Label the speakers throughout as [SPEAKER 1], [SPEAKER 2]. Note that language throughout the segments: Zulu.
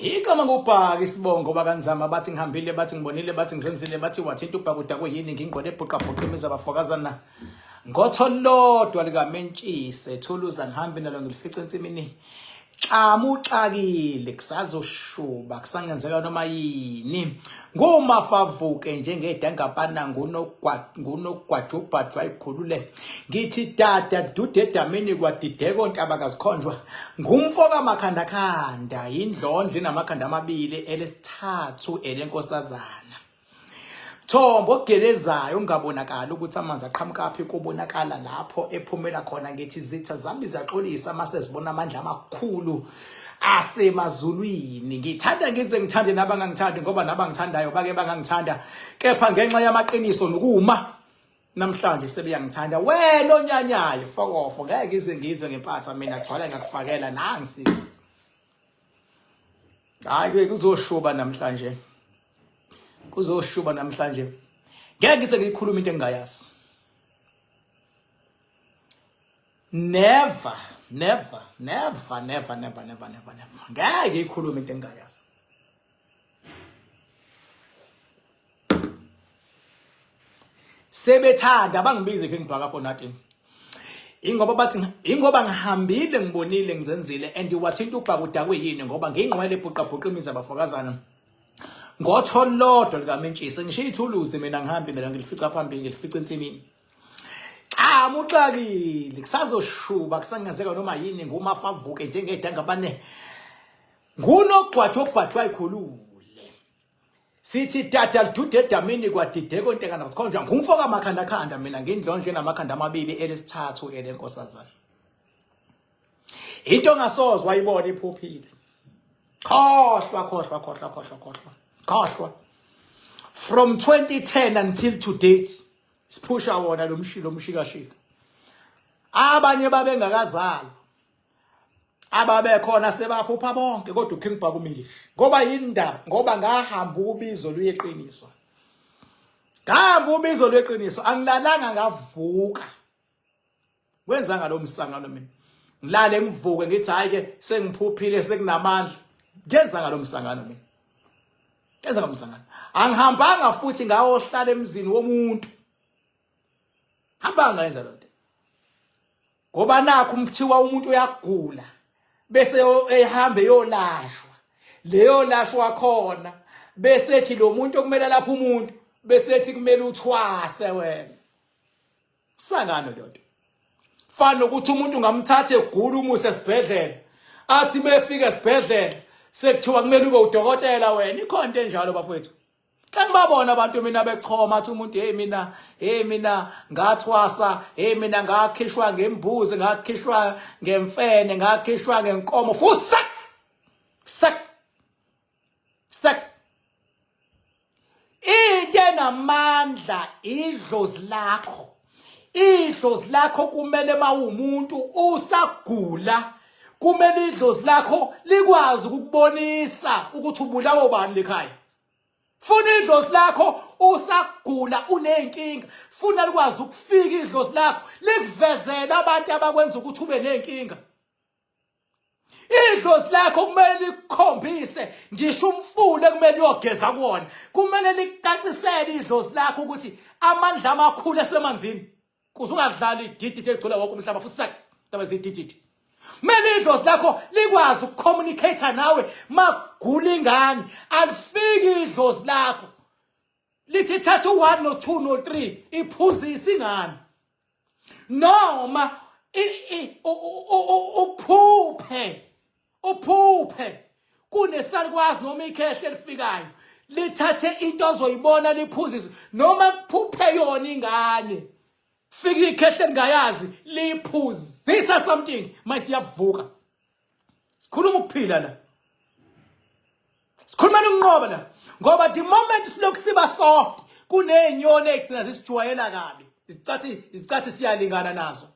[SPEAKER 1] Igama ngubhaka isibongo bakanzama bathi ngihambile bathi ngibonile bathi ngizenzile bathi wathinta ubhaka udaku yini ngingqole ebhuqabhuqa imiza abafokazana ngotholodwa likamentshise thuluza ngihambe nalo ngilifice ensimini xamuxakile kusazoshuba kusangenzeka noma yini ngumafavuke njengedangapana ngunogwajubhajwa ikhulule ngithi dada dude edamini kwadideko ntaba kazikhonjwa ngumfoka makhandakhanda indlondle namakhanda amabili elesithathu elenkosazana Thombo ogelezayo ungabonakala ukuthi amanzi aqhamukaphi kubonakala lapho ephumela khona ngithi zitha zami zaxolisa mase zibona amandla amakhulu asemazulwini ngithanda ngize ngithande nabangangithandi ngoba nabangithandayo bake bangangithanda kepha ngenxa yamaqiniso nokuma namhlanje sebeyangithanda wena onyanyayo fokofo ngeke ngize ngizwe ngempatha mina gcwala ngakufakela nangisisi hayi kuzoshuba namhlanje kuzoshuba namhlanje ngeke ngize ngikhuluma into engayazi never ngeke ngikhuluma into engayazi sebethanda abangibize ke ngibhaka for nothing ingoba bathi ingoba ngihambile ngibonile ngizenzile and wathinta ubhaka udakwe yini ngoba ngingqwele ebhuqabhuqa imiza abafokazana ngotholodwa likamentshise ngisho ithuluzi mina ngihambe nalo ngilifica phambili ngilifica ensimini xamuxakile kusazoshuba kusangenzeka noma yini ngumafavuke njengedangapane ngunogwajobhajwa ikhulule sithi dada lidude edamini kwadideko ntekana sikhonjwa ngumfoka makhandakhanda mina ngindlondle namakhanda amabili elesithathu elenkosazana into ngasozwa wayibona iphuphile khohlwa from 2010 until to date siphusha wona lo mshikashika abanye babengakazalwa ababe khona sebaphupha bonke kodwa uking bhaka umilishi ngoba yindaba ngoba ngahamba ubizo luyeqiniswa ngahamba ubizo lweqiniso angilalanga ngavuka wenza ngalomsangano mina ngilale ngivuke ngithi hayi ke sengiphuphile sekunamandla ngenza ngalomsangano mina kenza ngalomsangano angihambanga futhi ngayohlala emzini womuntu hamba ngayenza lonto ngoba nakho umthiwa umuntu uyagula bese ehambe yolashwa leyo lashwa khona bese ethi lo muntu okumele lapha umuntu bese ethi kumele uthwase wena sangano lonto fana ukuthi umuntu ngamthatha egula umuse esibhedlela athi befika esibhedlela sekuthiwa kumele ube udokotela wena ikhonto enjalo bafowethu ke ngibabona abantu mina bechoma athi umuntu mina ngathwasa mina ngakhishwa ngembuzi ngakhishwa ngemfene ngakhishwa ngenkomo futhi sak into namandla idlozi lakho kumele mawumuntu usagula kumele idlozi lakho likwazi ukubonisa ukuthi ubulawa ubani lekhaya funa idlozi lakho usagula unenkinga funa likwazi ukufika idlozi lakho likuvezela abantu abakwenza ukuthi ube nenkinga idlozi lakho kumele likukhombise ngisho umfule kumele uyogeza kuwona kumele likucacisele idlozi lakho ukuthi amandla amakhulu esemanzini kuze ungadlali idididi egcwele wonke umhlaba futhi sakutaba zidididi mele idlozi lakho likwazi ukucommunicate nawe magula ingane alifiki idlozi lakho lithi thatha u1 no2 no3 iphuzisa ingane noma uphuphe kunesalikwazi noma ikhehle elifikayo lithathe into ozoyibona liphuzise noma kuphuphe yona ingane fika ikhehle lingayazi liphuzisa something mayisiyavuka sikhuluma ukuphila la sikhuluma ukunqoba la ngoba the moment silokhu siba soft kunenyoni egcina zisijwayela kabi izicathi siyalingana nazo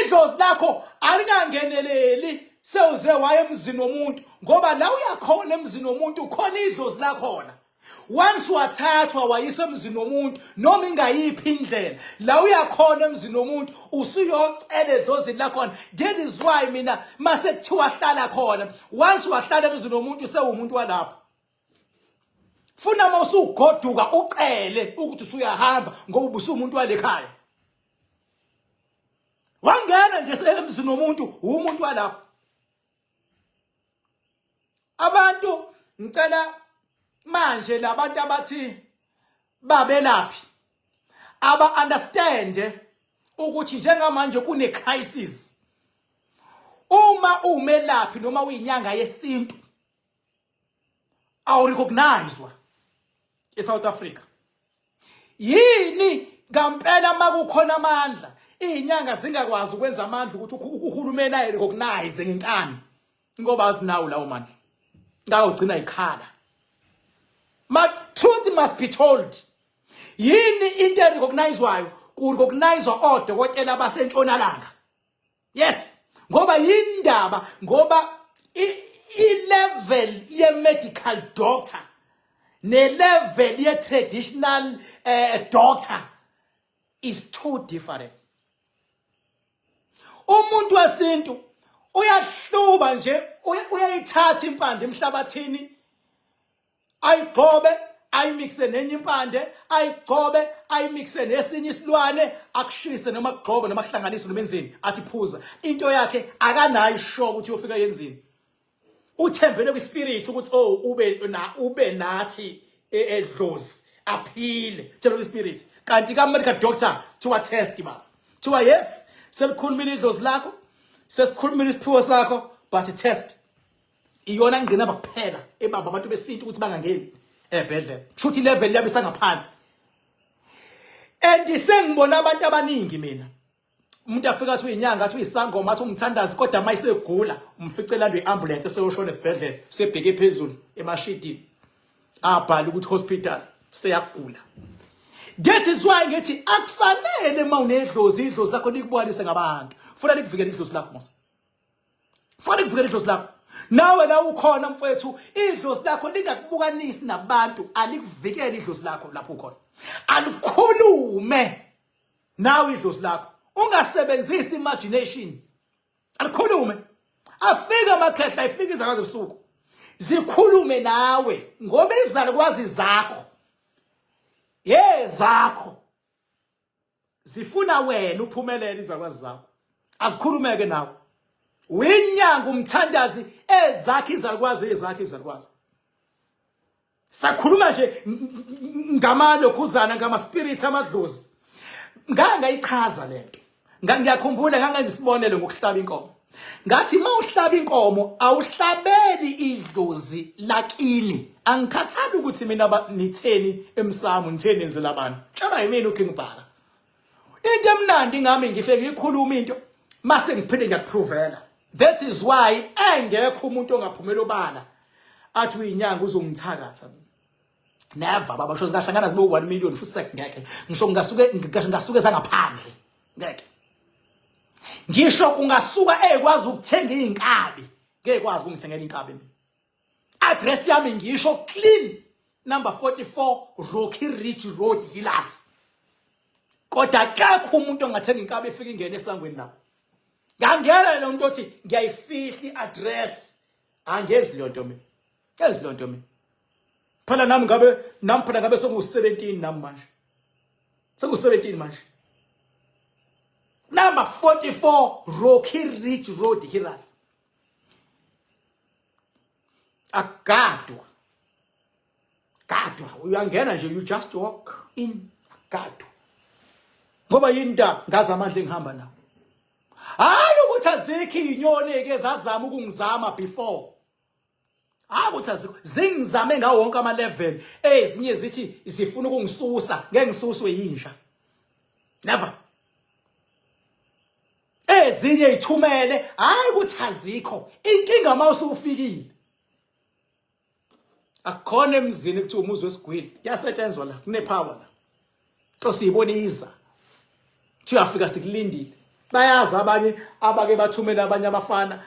[SPEAKER 1] idlozi lakho alingangeneleli sewuze waye emzini womuntu ngoba la uyakhona emzini womuntu ukhona idlozi lakhona once wathathwa wayisa emzini womuntu noma ingayiphi indlela la uyakhona emzini womuntu usuyocela edlozini lakhona. That is why mina mase kuthiwa hlala khona, once wahlala emzini womuntu usewumuntu walapha. Funa mawusugoduka ucele ukuthi usuyahamba ngoba ubusumuntu walekhaya. Wangena nje emzini womuntu umuntu walapha. Abantu ngicela manje labantu abathi babelaphi aba understand ukuthi njengamanje kune crisis. Uma umelaphi noma uyinyanga yesintu awu recognizewa eSouth Africa. Yini ngampela makukhona amandla izinyanga zingakwazi ukwenza amandla ukuthi uhulumeni ayi recognize ngenkani ngoba azinawo lawo mandla. Ngawugcina ikhala. But truth must be told. Yini into erecognizewayo ku recognize odokotela basentshonalanga. Yes, ngoba yindaba ngoba i-level ye medical doctor ne level ye traditional doctor is too different. Umuntu wesintu uyahluba nje uyayithatha impande emhlabathini ayigcobe ayimixe nenye impande ayigcobe ayimixe nesinye isilwane akushise noma kugcobe noma kuhlanganise noma enzini athi phuza into yakhe akanayo ishoka ukuthi uyofika yenzini. Uthembele kwispirit ukuthi oh ube nathi edlozi aphile thembe kwispirit. Kanti ka medical doctor to test baba to yes selikhulumile idlozi lakho sesikhulumile isiphiwo sakho but test iyona ngina bakuphela ebamba abantu besintu ukuthi bangangeni ebhedlela futhi level yabo isangaphansi. And sengibona abantu abaningi mina umuntu afika athi uyinyanga athi uyisangoma athi umthandazi kodwa mayisegula umficela lwe ambulance eseyoshona esibhedlela sebheke phezulu emashidini abhala ukuthi hospital seyagula. That is why ngithi akufanele mawunedlozi idlozi lakho likubonise ngabantu funa likuvikele idlozi lakho mos funa likuvikele idlozi lakho. Nawe la ukhona mfowethu idlozi lakho lingakubukanisi nabantu alikuvikele idlozi lakho lapho ukhona. Alikhulume nawe idlozi lakho ungasebenzisi imagination. Alikhulume afika amakhehla ifika izakazi ebusuku zikhulume nawe ngoba izalukwazi zakho zakho zifuna wena uphumelele izalukwazi zakho azikhulumeke nawe. Winyanga umthandazi ezakhe izalukwazi sakhuluma nje ngamalokhuzana ngama spirit amadlozi ngangayichaza lento. Ngiyakhumbula ngangisibonele ngokuhlaba inkomo ngathi mawuhlaba inkomo awuhlabeli idlozi lakini angikhathali ukuthi mina nitheni emsamo nitheni enzela abantu tshela yimini uking bhala into emnandi ngami ngifike ngikhuluma into mase ngiphinde ngiyakuprovela. That is why engekho umuntu ongaphumela obala athi uyinyanga uzongithakatha. Never baba sho singahlangana zibe 1 million futhi sekungeke ngisho ngasuke sangaphandle ngeke ngisho kungasuka ekwazi ukuthenga izinkabi ngeke kwazi ukungithengela inkabi mina. Address yami ngisho clean number 44 Rocky Ridge Road Hillary. Kodwa akekho umuntu ongathenga inkabi efika ingene esangweni lapho. Ngangena lo muntu othi ngiyayifihla iaddress angenzi lonto mina. Kenzi lonto mina. Phela nami phela ngabe soku 17 nami manje. Soku 17 manje. Number 44 Rocky Ridge Road Hillary. Agadwa uyangena nje you just walk in agadwa ngoba yinda ngazi amandla engihamba nawo. Hayi ukuthi azikho inyoni ezazama ukungizama before. Hayi ukuthi azikho zingizame ngawo wonke ama level ezinye zithi zifuna ukungisusa ngeke ngisuswe yinja. Never. Ezinye ithumele hayi ukuthi azikho inkinga mawusufikile. Akhona emzini kuthi umuzi wesigwili yasetshenzwa la kunepower la. Nto siyibona iza. Tuyafika sikulindile. Bayazi abanye abake bathumela abanye abafana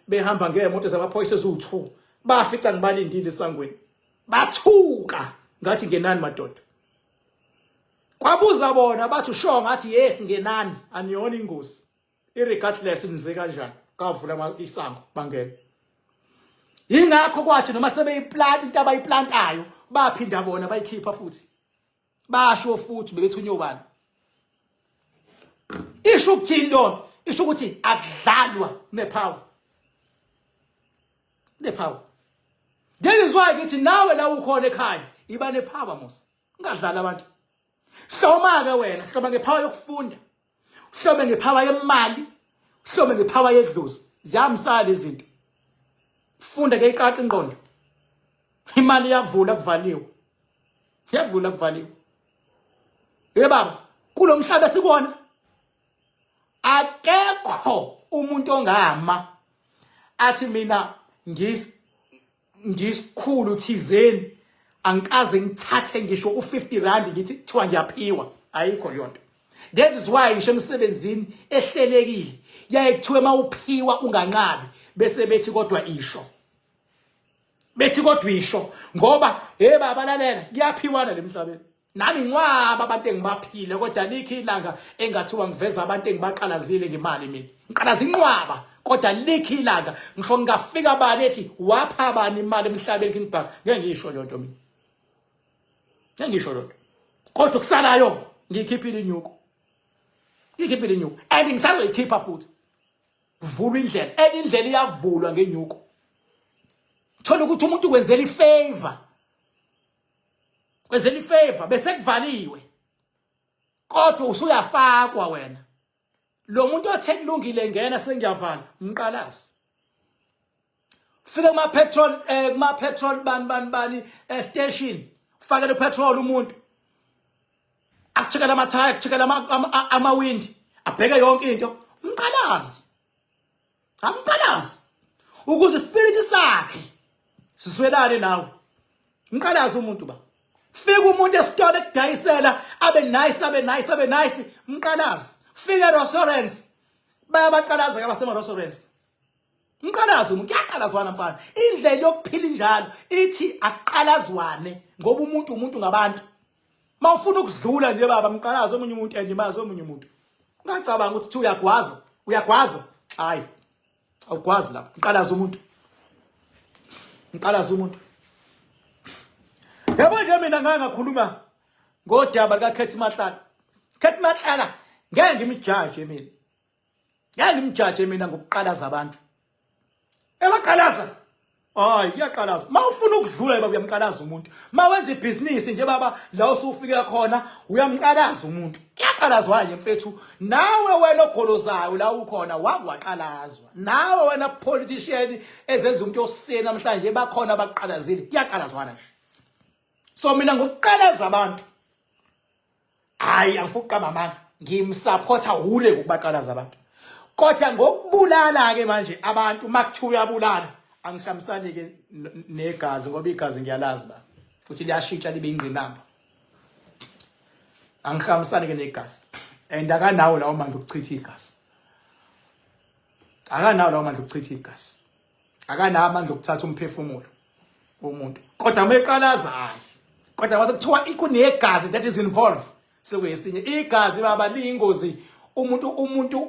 [SPEAKER 1] behamba ngeemoto zamaphoyisa ezu2 bafica ngibalindile esangweni. bathuka ngathi ngenani madoda. Kwabuza bona bathi usho ngathi yes ngenani aniyona ingozi. Irregardless nize kanjani. Kavula isango bangena. Ingakho kwathi noma sebeyiplant into abayiplantayo baphinda bona bayikhipha futhi. Basho futhi bebethunywa ubani. Isho ukuthini lona? Isho ukuthi akudlalwa nepower. Nepower. This is why ngithi nawe la ukhona ekhaya iba nepower mos. Ungadlala abantu. Hloma ke wena, hloma ngepower yokufunda. Hloma ngepower yemali, hloma ngepower yedlozi. Ziyamsala izinto. Funda ke iqaqa ingqondo. Imali yavula kuvaliwe. Yavula kuvaliwe. Baba, kulomhlaba sikona akekho umuntu ongama athi mina ngisikhulu thizeni angikaze ngithathe ngisho u50 rand ngithi kuthiwa ngiyaphiwa ayikho yonto. That is why ngisho emsebenzini ehlelekile yaye kuthiwe mawuphiwa unganqabi bese bethi kodwa isho. Bethi kodwa isho ngoba baba lalela kuyaphiwana lemhlabeni. Nami ngiwaba abantu engibaphile kodwa likho ilanga engathiwa ngiveza abantu engibaqalazile ngemali mina. Ngiqalaza inqwaba kodwa likho ilanga ngisho ngafika bani ethi wapha bani imali emhlabeni ngibhaka ngeke ngisho lonto mina. Ngeke ngisho lonto. Kodwa kusalayo ngikhiphile inyuko. Ngikhiphile inyuko and ngisazoyikhipha futhi. Vula indlela. Enye indlela iyavulwa ngenyuko. Thola ukuthi umuntu kwenzela ifavor. Kwenzela ifavor bese kuvaliwe. Kodwa usuyafakwa wena. Lo muntu othe kulungile ngena sengiyavala umqalazi. Fika kuma petrol bani station. Faka le petrol umuntu. Akuchekela amathaya, akuchekela amawindi. Abheka yonke into. Umqalazi. Amqalazi. Ukuze spirit sakhe siswelane nawe. Umqalazi umuntu ba. Fika umuntu esitolo ekudayisela abe nice umqalazi. Fika restaurants bayabaqalaza ke basema restaurants. Umqalazi umuntu uyaqalazwana mfana. Indlela yokuphila injalo ithi aqalazwane ngoba umuntu ngabantu. Mawufuna ukudlula nje baba umqalazi omunye umuntu endimazi omunye umuntu. Ungacabanga ukuthi uyagwaza. Hayi. Awugwazi lapha. Umqalazi umuntu. Umqalazi umuntu. Yabo nje mina ngakhuluma ngodaba lika Khethi Matlala. Khethi Matlala ngeke ngimjudge mina. Ngeke ngimjudge mina ngokuqalaza abantu. Ebaqalaza. Hayi iyaqalaza. Mawufuna ukudlula baba uyamqalaza umuntu. Mawenza ibusiness nje baba la usufika khona uyamqalaza umuntu. Iyaqalazwa nje mfethu. Nawe wena ogolozayo la ukhona waqalazwa. Nawe wena politician ezenza umuntu osena namhlanje bakhona abaqalazile. Iyaqalazwana nje. So mina ngokuqalaza abantu. Hayi angifuna amanga. Ngimsupporta ule ukubaqalaza abantu. Kodwa ngokubulala ke manje abantu makuthiwa uyabulala angihlamisani ke negazi ngoba igazi ngiyalazi ba futhi liyashintsha libe ingqinamba. Angihlamisani ke negazi and akanawo lawo manje ukuchitha igazi. Akanawo lawo manje ukuchitha igazi. Akanawo amandla okuthatha umphefumulo womuntu. Kodwa meqalaza hayi. Kodwa mase kuthiwa ikunegazi that is involved. Sekuyesinye igazi baba liyingozi. Umuntu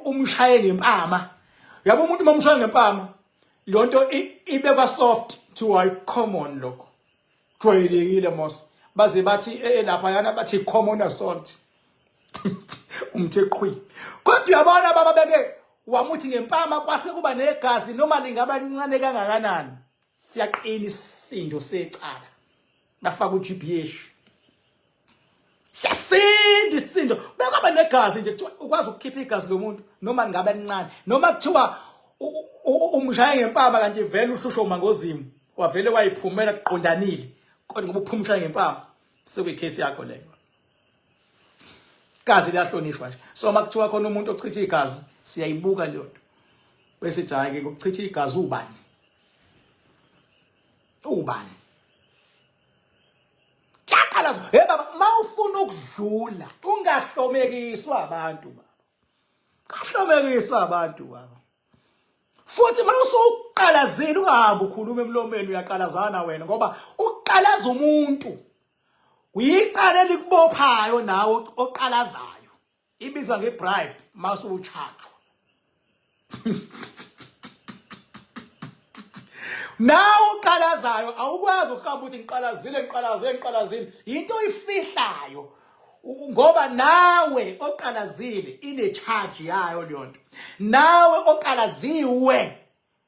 [SPEAKER 1] umshaye ngempama. Yabo umuntu mamshaye ngempama. Lonto ibekwa soft to a common lokho. Jwayelekile mos. Baze bathi lapha yana bathi common assault. Umtheqhwi. Kodwa uyabona baba beke wamuthi ngempama kwase kuba negazi noma lingaba lincane kangakanani. Siyaqina isindo secala. Bafaka uGPH. Siyasinda isindo. Bekaba negazi nje kuthiwa ukwazi ukukhipha igazi lomuntu noma ngabe lincane. Noma kuthiwa umshaye ngempama kanti vele ushushoma ngozimu. Wavele wayiphumela kuqondanile. Kodwa ngoba uphumshaye ngempama sekuyicase yakho leyo. Igazi liyahlonishwa nje. So makuthiwa khona umuntu ochitha igazi siyayibuka leyo nto. Bese sithi hayi ke ukuchitha igazi ubani? Ubani? Yakalazo baba mawufuna ukudlula ungahlomekiswa abantu baba. Kahlomekiswa abantu baba. Futhi mawusuqalazini ungahambi ukhuluma emlomeni uyaqalazana wena ngoba ukuqalaza umuntu uyicala likubophayo nawe oqalazayo ibizwa ngebribe mase ucharge nawe oqalazayo awukwazi ukuhamba uthi ngiqalazile into oyifihlayo ngoba nawe oqalazile ine charge yayo leyo nto nawe oqalaziwe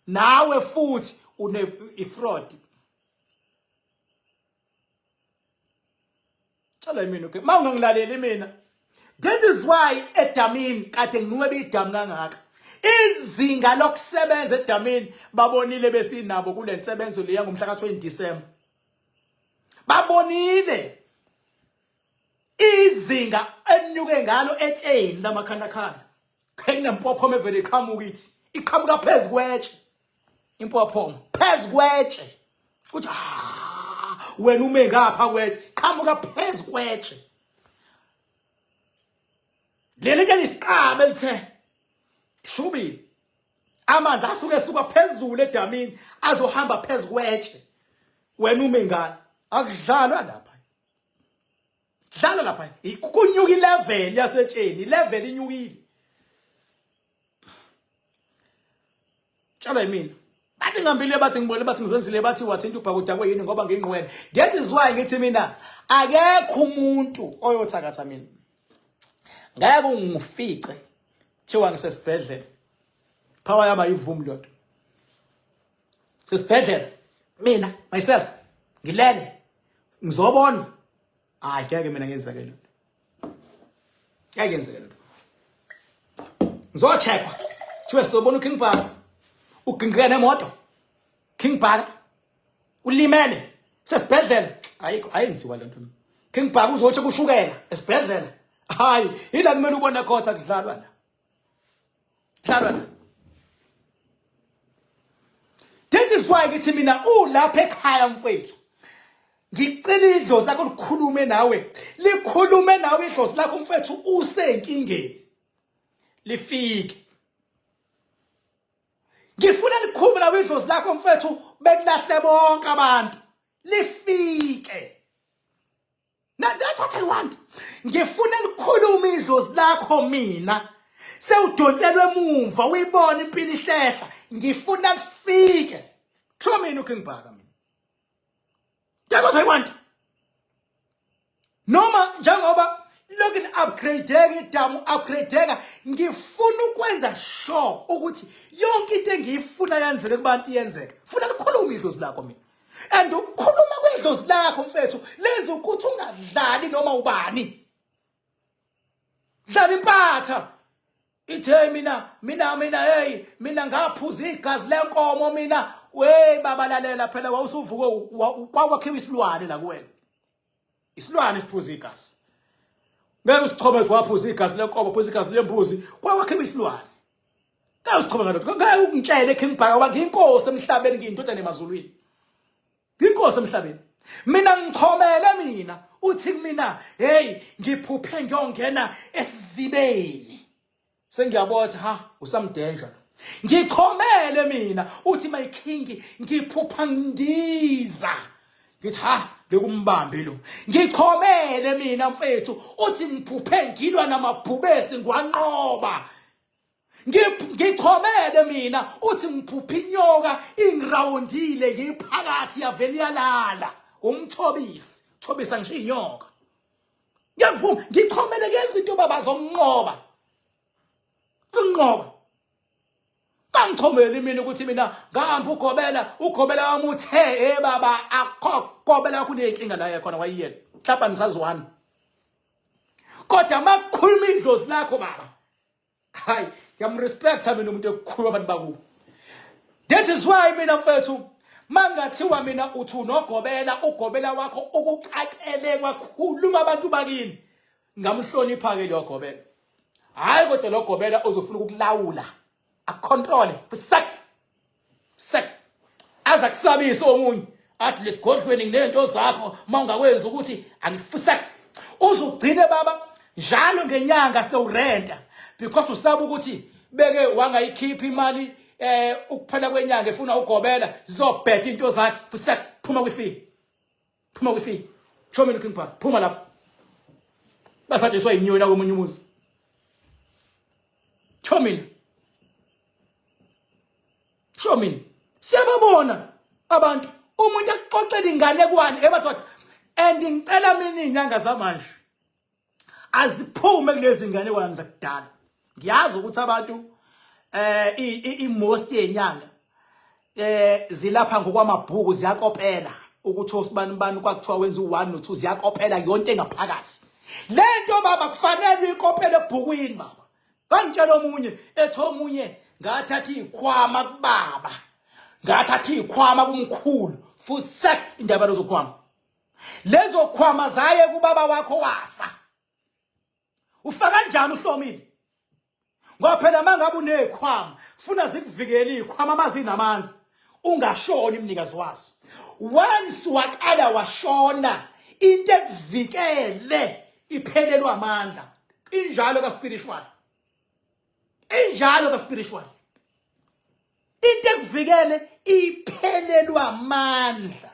[SPEAKER 1] nawe futhi une fraud Tell me, okay. Mangangilaleli mina. That is why edamini kade nginuwe idamu kangaka. Izinga lokusebenza edamini babonile besinabo kule nsebenzo leya ngomhla ka20 December. Babonile izinga enyuke ngalo etsheni lamakhanda. Kayinempopho evele iqhamuka ithi iqhamuka phezukweche. Impopho phezukweche. Uthi wena ume ngapha kweche qhamuka phezukweche. Leli ke lisiqabe lithe shubili amanzi asuke suka phezulu edamini azohamba phezukweche. Wena ume ngani akudlalwa lapha. Dlala lapha kunyuka ilevel yasetsheni level inyukile. Tshela yimina bathi ngambile bathi ngibone bathi ngizenzile bathi wathinta ubhakuda kweyini ngoba nginqwele. That is why ngithi mina akekho umuntu oyothakatha mina. Ngeke ungifice thiwa ngisesibhedlela. Power yama ivumi lonto. Sesibhedlela mina myself ngilele ngizobona. Hayi ngeke mina ngenzeke lonto. Ngeke ngenzeke lonto. Ngizocheckwa. Thiwe sobona uKing Bhaka. Ugingene nemoto. King Bhaka ulimele sesibhedlela ayikho ayenziwa lento. King Bhaka uzothi kushukela esibhedlela. Hayi ila kumele ubone khotha kudlalwa la. Dlalwa la. That is why ngithi mina ulapha ekhaya mfethu. Ngicela idlozi lakho likhulume nawe. Likhulume nawe idlozi lakho mfethu usenkingeni. Lifike. Ngifuna likhulume nawe idlozi lakho mfethu bekulahle bonke abantu. Lifike. Now that's what I want. Ngifuna likhulume idlozi lakho mina. Sewudonselwe emuva uyibona impilo ihlehla. Ngifuna lifike. Show me uKing Bhaka mina. That's what I want. Noma njengoba lokin upgradeka idamu upgradeka ngifuna ukwenza sure ukuthi yonke into engiyifuna yenzeke kubantu iyenzeke. Funa likhulume idlozi lakho mina. And ukukhuluma kwedlozi lakho mfethu lenza ukuthi ungadlali noma ubani. Dlala impatha. Ithe mina ngaphuza igazi lenkomo mina we babalalela phela wawusuvuke kwakhiwa isilwane la kuwena. Isilwane isiphuza igazi. Ngeke usichome waphuza igazi lenkomo phuza igazi lembuzi kwakhiwa isilwane. Ngeke usichome ngalokho. Ngeke ungitshele King Bhaka wa ngiyinkosi emhlabeni ngiyindoda emazulwini. Ngiyinkosi emhlabeni. Mina ngichomele mina uthi mina hey ngiphuphe ngiyongena esizibeni. Sengiyabotha ha usamdenja. Ngichomele mina uthi my king ngiphupha ndiza. Ngithi ha bekumbambe lo. Ngichomele mina mfethu uthi ngiphuphe ngilwa namabhubesi ngwanqoba. Ngichomele mina uthi ngiphupha inyoka ingirawundile ngiphakathi yavela yalala umthobisi thobisa ngisho inyoka. Ngiyavuma ngichomele ngezinto baba zonqoba. Unqoba. Bangichomele mina ukuthi mina ngihamba ugobela wami uthe baba akugobela kunenkinga la yakhona wayiyela. Mhlawumbe nisazwana. Kodwa makukhuluma idlozi lakho baba. Hayi, ngiyamrespecta mina umuntu okukhuluma abantu bakubo. That is why mina mfethu mangathiwa mina uthi unogobela ugobela wakho ukuqaqele kwakhuluma abantu bakini. Ngamhlonipha ke lo gobela. Hayi kodwa lo gobela uzofuna ukulawula. Acontrol sek aza kusabisa omunye athi lesigodlweni nginento zakho mawungakwenza ukuthi angifusek uzugcine baba njalo ngenyanga sewurenta because usaba ukuthi beke wangayikhipha imali ukuphela kwenyanga efuna ugobela zizobhedha into zakhe fusek phuma kwifi Phuma kwifi. Show mina King Park. Phuma lapha. Basatshiswa inyoyi la komunye umuzi. Show mina. Show mina. Siyababona abantu umuntu axoxela ingane kwani ebadoda and ngicela mina inyanga zamanje aziphume kulezi ngane kwami zakudala. Ngiyazi ukuthi abantu most yenyanga zilapha ngokwamabhuku ziyakopela ukuthi osibani bani kwakuthiwa wenza u1 no2 ziyakopela yonke engaphakathi. Lento baba kufanele uyikopele ebhukwini baba. Ngangitshela omunye ethi omunye ngathatha ikhwama kubaba. Ngathatha ikhwama kumkhulu fusek indaba lezokhwama. Lezo khwama zaye kubaba wakho wafa. Ufa kanjani uhlomile? Ngoba phela mangabe unekhwama funa zikuvikele ikhwama mazinamandla ungashoni umnikazi waso. Once waqala washona into ekuvikele iphelelwa amandla. Injalo ka spiritual. Injalo ka spiritual. Into ekuvikele iphelelwa amandla.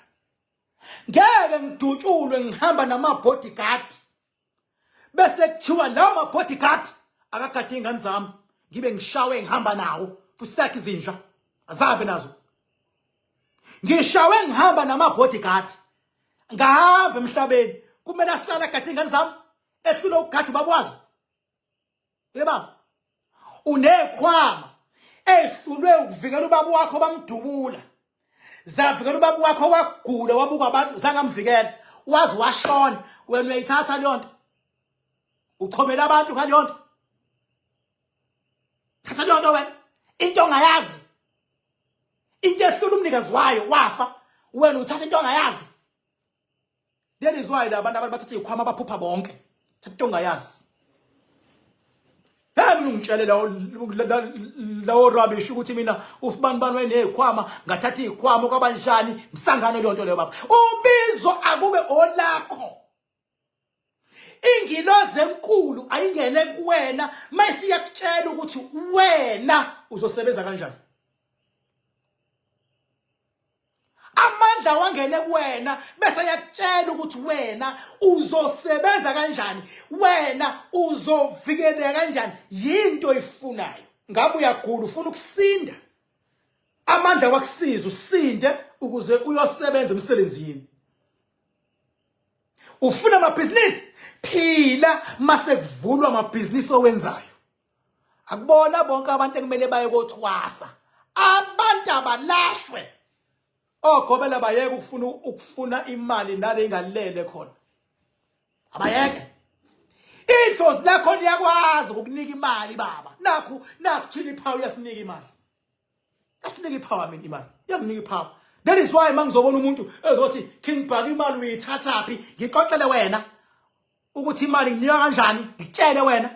[SPEAKER 1] Ngeke ngidutshulwe ngihamba nama bodyguard. Bese kuthiwa lawo ma bodyguard akagade ingane zami ngibe ngishawe ngihamba nawo fusaka izinja azabe nazo. Ngishawe ngihamba nama bodyguard. Ngahamba emhlabeni kumele asala agade ingane zami ehlule ukugada babwazi. Yeba. Unekhwama ehlulwe ukuvikela ubaba wakho bamdubula. Zavikela ubaba wakho wagula wabuka abantu zangamvikela. Wazi washona wena uyayithatha leyo nto. Uchomela abantu ngaleyo nto. Thatha leyo nto wena. Into ongayazi. Into ehlula umnikazi wayo wafa wena uthatha into ongayazi. That is why abantu bathatha ikhwama abaphupha bonke. Thatha into ongayazi. Mina ngitshele lawo rubbish ukuthi mina usibani bani wenekhwama ngathatha ikhwama kwabanjani msangano leyo nto leyo baba. Ubizo akube olakho. Ingiloze enkulu ayingene kuwena mase yakutshela ukuthi wena uzosebenza kanjani. Amandla wangene kuwena bese yakutshela ukuthi wena uzosebenza kanjani, wena uzovikeleka kanjani yinto oyifunayo. Ngabe uyagula ufuna ukusinda, amandla wakusiza usinde ukuze uyosebenza emsebenzini. Ufuna amabhizinisi, phila mase kuvulwa amabhizinisi owenzayo. Akubona bonke abantu ekumele baye kothwasa, abantu abalashwe. Ogobela bayeke ukufuna imali nale engalele khona. Abayeke. Idlozi lakho liyakwazi ukukunika imali baba. Nakho thina ipower yasinika imali. Yasinika ipower mina imali. Yakunika ipower. That is why mangizobona umuntu ezothi King Park imali uyithatha phi? Ngixoxele wena ukuthi imali nginika kanjani? Ngitshele wena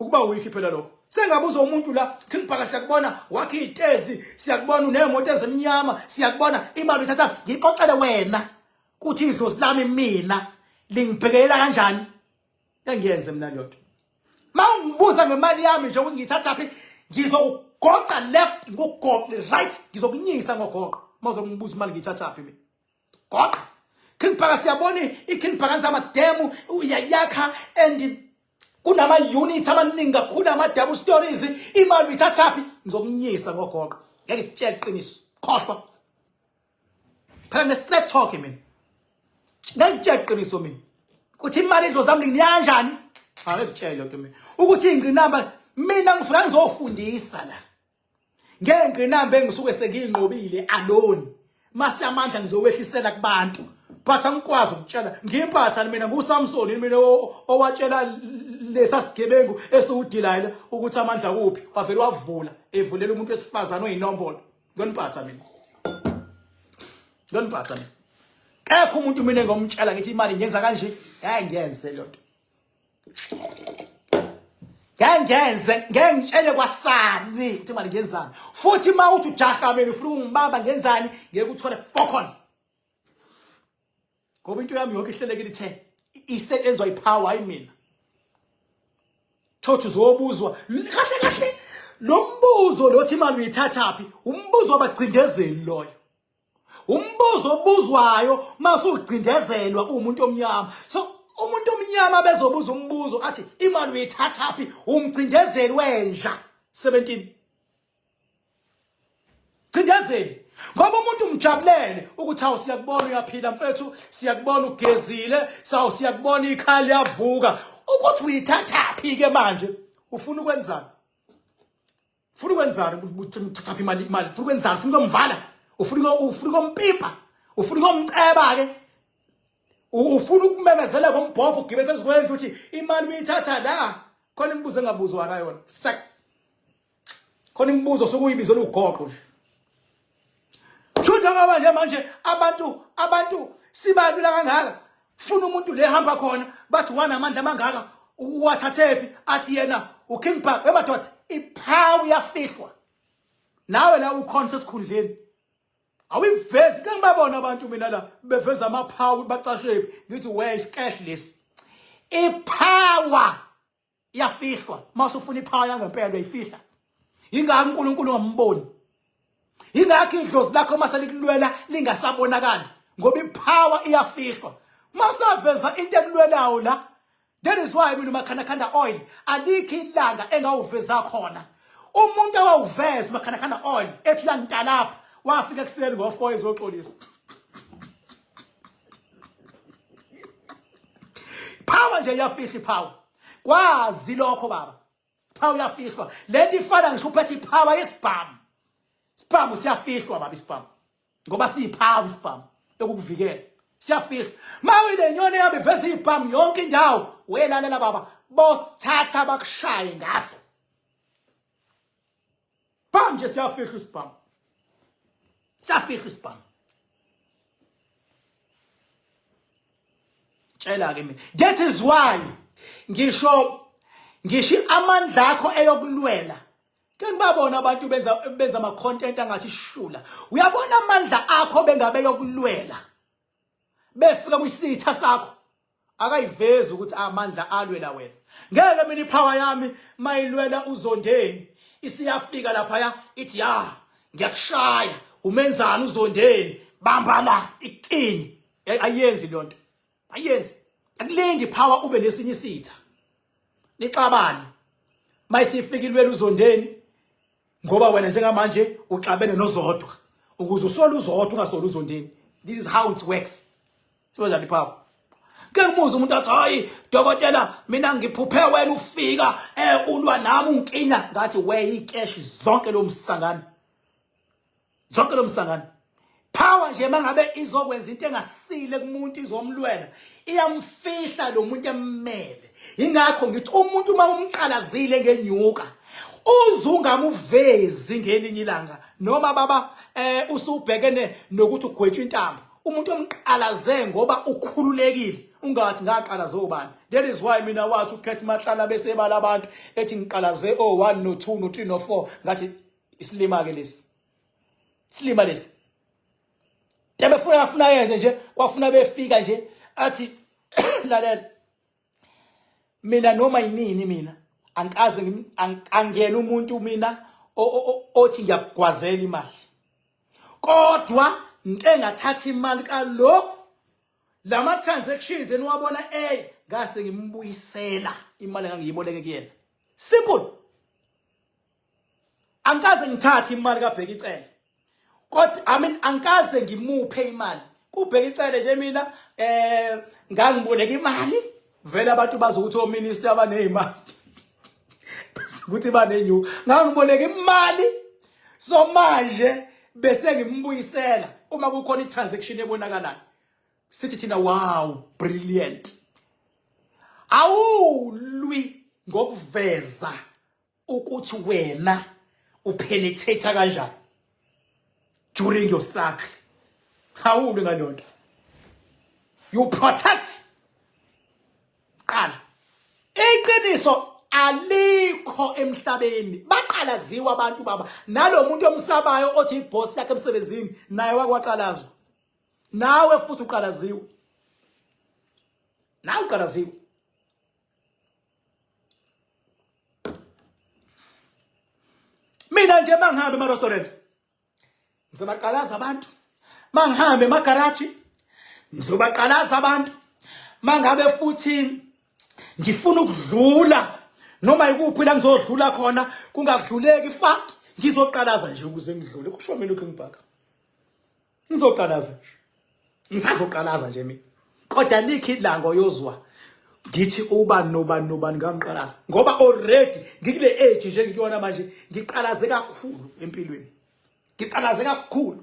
[SPEAKER 1] ukuba uyikhiphela lokho. Sengabuza umuntu la King Park siyakubona wakhe itezi, siyakubona unemoto ezimnyama, siyakubona imali uyithatha. Ngixoxele wena kuthi idlozi lami mina lingibhekelela kanjani? Engiyenze mina leyo nto. Mawungibuza ngemali yami nje ukuthi ngithatha phi, ngizogoqa left ngogoqa right, ngizokunyisa ngogoqa. Mawuzokungibuza imali ngithatha phi mina. Goqa. King Park siyabona iKing Park amademu uyayakha and kunama units amaningi kakhulu ama double stories. Imali uyithatha phi? Ngizokunyisa ngogoqa. Ngeke ngitshele iqiniso. Khohlwa. Phela ne straight talk mina. Ngeke ngitshele iqiniso mina. Kuthi imali idlozi lami nginika kanjani? Ake ngitshele lokho mina. Ukuthi ingqinamba mina ngifuna ngizofundisa la. Ngengqinamba engisuke sengiyinqobile alone. Mase amandla ngizowehlisela kubantu. But angikwazi ukutshela ngiphatha mina nguSamson mina owatshela lesasigebengu esiwudilayela ukuthi amandla kuphi wavela wavula evulela umuntu wesifazana oyinombolo. Ngoniphatha mina. Ngoniphatha mina. Kekho umuntu mina engomtshela ngithi imali ngenza kanje, ngiyenze lo nto. Ngeke ngitshele kwasani ukuthi imali ngenzani. Futhi mawuthi ujaha mina ufuna ungibamba ngenzani, ngeke uthole fokon. Ngoba into yami yonke ihlelekile ithe isetshenzwa ipower ayimina. Thothi uzobuzwa kahle lo mbuzo lothi imali uyithatha phi, umbuzo wabagcindezeli loyo. umbuzo obuzwayo masucindezelwa umuntu omnyama. So umuntu omnyama bezobuza umbuzo athi imali uyithathaphi, umcindezeli wenja 17. Cindezeli ngoba umuntu umjabulele ukuthi awu siyakubona uyaphila mfethu, siyakubona ugezile, siyakubona ikhaya liyavuka, ukuthi uyithathaphi ke manje ufuna ukwenzani? Ufuna ukwenzani? Uthathaphi imali, ufuna ukwenzani? Ufuna ukumvala, ufuna ukumpipa, ufuna ukumceba ke, ufuna ukumemezela ngombhobho ugibele phezu kwendlu uthi imali uyithatha la. Khona imibuzo engabuzwa na yona sak, khona imibuzo sokuyibizela ugoqo nje. Shutha manje abantu sibalula kangaka. Funa umuntu le hamba khona bathi wanamandla mangaka uwathathephi, athi yena uKing Park. Emadoda iphawu yafihlwa. Nawe la ukhona sesikhundleni. Awuyivezi ke ngibabona abantu mina la beveza amaphawu bacashephi ngithi where is cashless. Iphawa yafihlwa. Mase ufuna iphawa yangempela uyifihla. Ingaki uNkulunkulu ngamboni? Ingakho idlozi lakho mase likulwela lingasabonakali ngoba iphawa iyafihlwa. Masaveza into ekulwelayo la. That is why mina uMakhanakanda oil alikho ilanga engawuveza khona. Umuntu awuveza uMakhanakanda oil ethi la ngitalapha wafika kuseni ngo4 ezoxolisa. Power nje iyafihla ipower. Kwazi lokho baba. Power iyafihlwa. Lento ifana ngisho uphethe ipower yesibhamu. Spam siyafihlwa baba ispam. Ngoba siyiphawu ispam yokukuvikela. Siyafihlwa. Mawile nyone yabe veza ispam yonke indawo. Welalela baba, bosithatha bakushaye ngaso. Spam nje siyafihlwa ispam. Siyafihlwa ispam. Tshela ke mina. That is why ngisho amandla akho eyokulwela. Ke ngibabona abantu benza ama content angathi shula. Uyabona amandla akho bengabe yokulwela. Befika kwisitha sakho. Akayivezi ukuthi amandla alwela wena. Ngeke mina ipower yami mayilwela uZondeni. Isiyafika lapha ya ithi ya ngiyakushaya. Umenzani uZondeni? Bamba la iqini. Ayenzi lonto. Ayenzi. Akulindi ipower ube nesinye isitha. Nixabane. Mayisifika ilwela uZondeni. Ngoba wena njengamanje uxabene noZodwa ukuze usola uZodwa ungasola uZondeni. This is how it works. Sibenza iphapho. Ke umuza umuntu athi hayi dokotela mina ngiphuphe wena ufika ulwa nami unkinya ngathi we icash zonke lo msangano. Zonke lo msangano. Power nje mangabe izokwenza into engasile kumuntu izomlwela iyamfihla lo muntu emmele. Ingakho ngithi umuntu uma umqalazile ngenyuka uzungamuvezi ngelinye ilanga noma baba usubhekene nokuthi ugwetshwe intambo. Umuntu omqalaze ngoba ukhululekile ungathi ngaqalaze ubani. That is why mina wathi ukhetha mahlala bese bala abantu ethi ngiqalaze o1 no2 no3 no4 ngathi isilima ke lesi. Silima lesi. Tebefuna yenze nje kwafuna befika nje athi lalela mina noma yinini mina angikaze angena umuntu mina othi ngiyagwazela imali kodwa ngeke ngathatha imali kalo lama transactions eniwabona ngase ngimbuyisela imali engangiyiboleke kuyena. Simple. Angikaze ngithathe imali kaBheki icele kodwa angikaze ngimuphe imali kuBheki icele nje mina ngangiboleka imali vele abantu bazi ukuthi ominister abanezimali ukuthi banenyuka ngangiboleka imali so manje bese ngimbuyisela uma kukhona itransaction ebonakalayo sithi thina wow brilliant. Awulwi ngokuveza ukuthi wena upenetrate kanjani during your struggle. Awulwi ngalonto. You protect. Qala iqiniso alikho emhlabeni. Baqalaziwa abantu baba. Nalo muntu omsabayo othi iboss yakhe emsebenzini naye wakwaqalazwa. Nawe futhi uqalaziwe. Nawe uqalaziwe. Mina nje mangihambe ema restaurant. Ngizobaqalaza abantu. mangihambe emagaraji ngizobaqalaza abantu mangabe futhi ngifuna ukudlula noma ikuphi la ngizodlula khona kungakudluleki fast ngizoqalaza nje ukuze ngidlule kusho mina lokho ngibhaka ngizoqalaza nje ngisazoqalaza nje mina kodwa likhi ilanga oyozwa ngithi ubani nobani ngamqalaza ngoba already ngikule age nje ngikuyona manje ngiqalaze kakhulu empilweni ngiqalaze kakhulu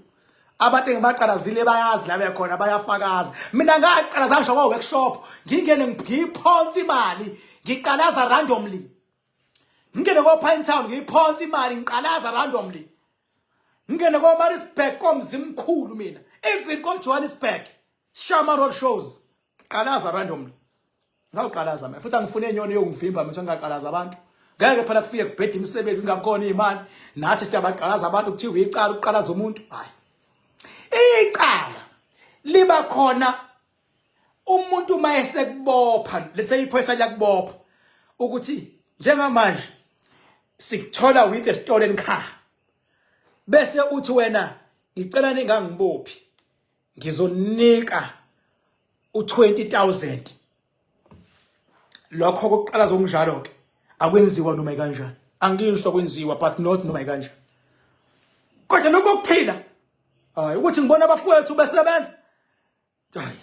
[SPEAKER 1] abantu engibaqalazile bayazi la bekhona bayafakaza mina ngaqalaza ngisho kwa workshop ngingene ngiphonsa imali ngiqalaza randomly ngingene ko Pine Town ngiphonsa imali ngiqalaza randomly ngingene ko Maritzburg komzimkhulu mina even ko Johannesburg Shama Road shows qalaza randomly ngawuqalaza mina futhi angifune inyoni yongivimba mina ngaqalaza abantu ngeke phela kufike kubheda imisebenzi ingakhona imali nathi siyabaqalaza abantu kuthiwa icala ukuqalaza umuntu hayi icala liba khona umuntu mayese kubopha lese iphoyisa liyakubopha ukuthi njengamanje sikuthola with a stolen car bese uthi wena ngicela ningangibophi ngizonika u20,000 lokho kokuqala zongjalo ke akwenziwa noma kanjani angisho kwenziwa but not noma kanjani kodwa lokho kuphila hayi ukuthi ngibona abafowethu besebenza hayi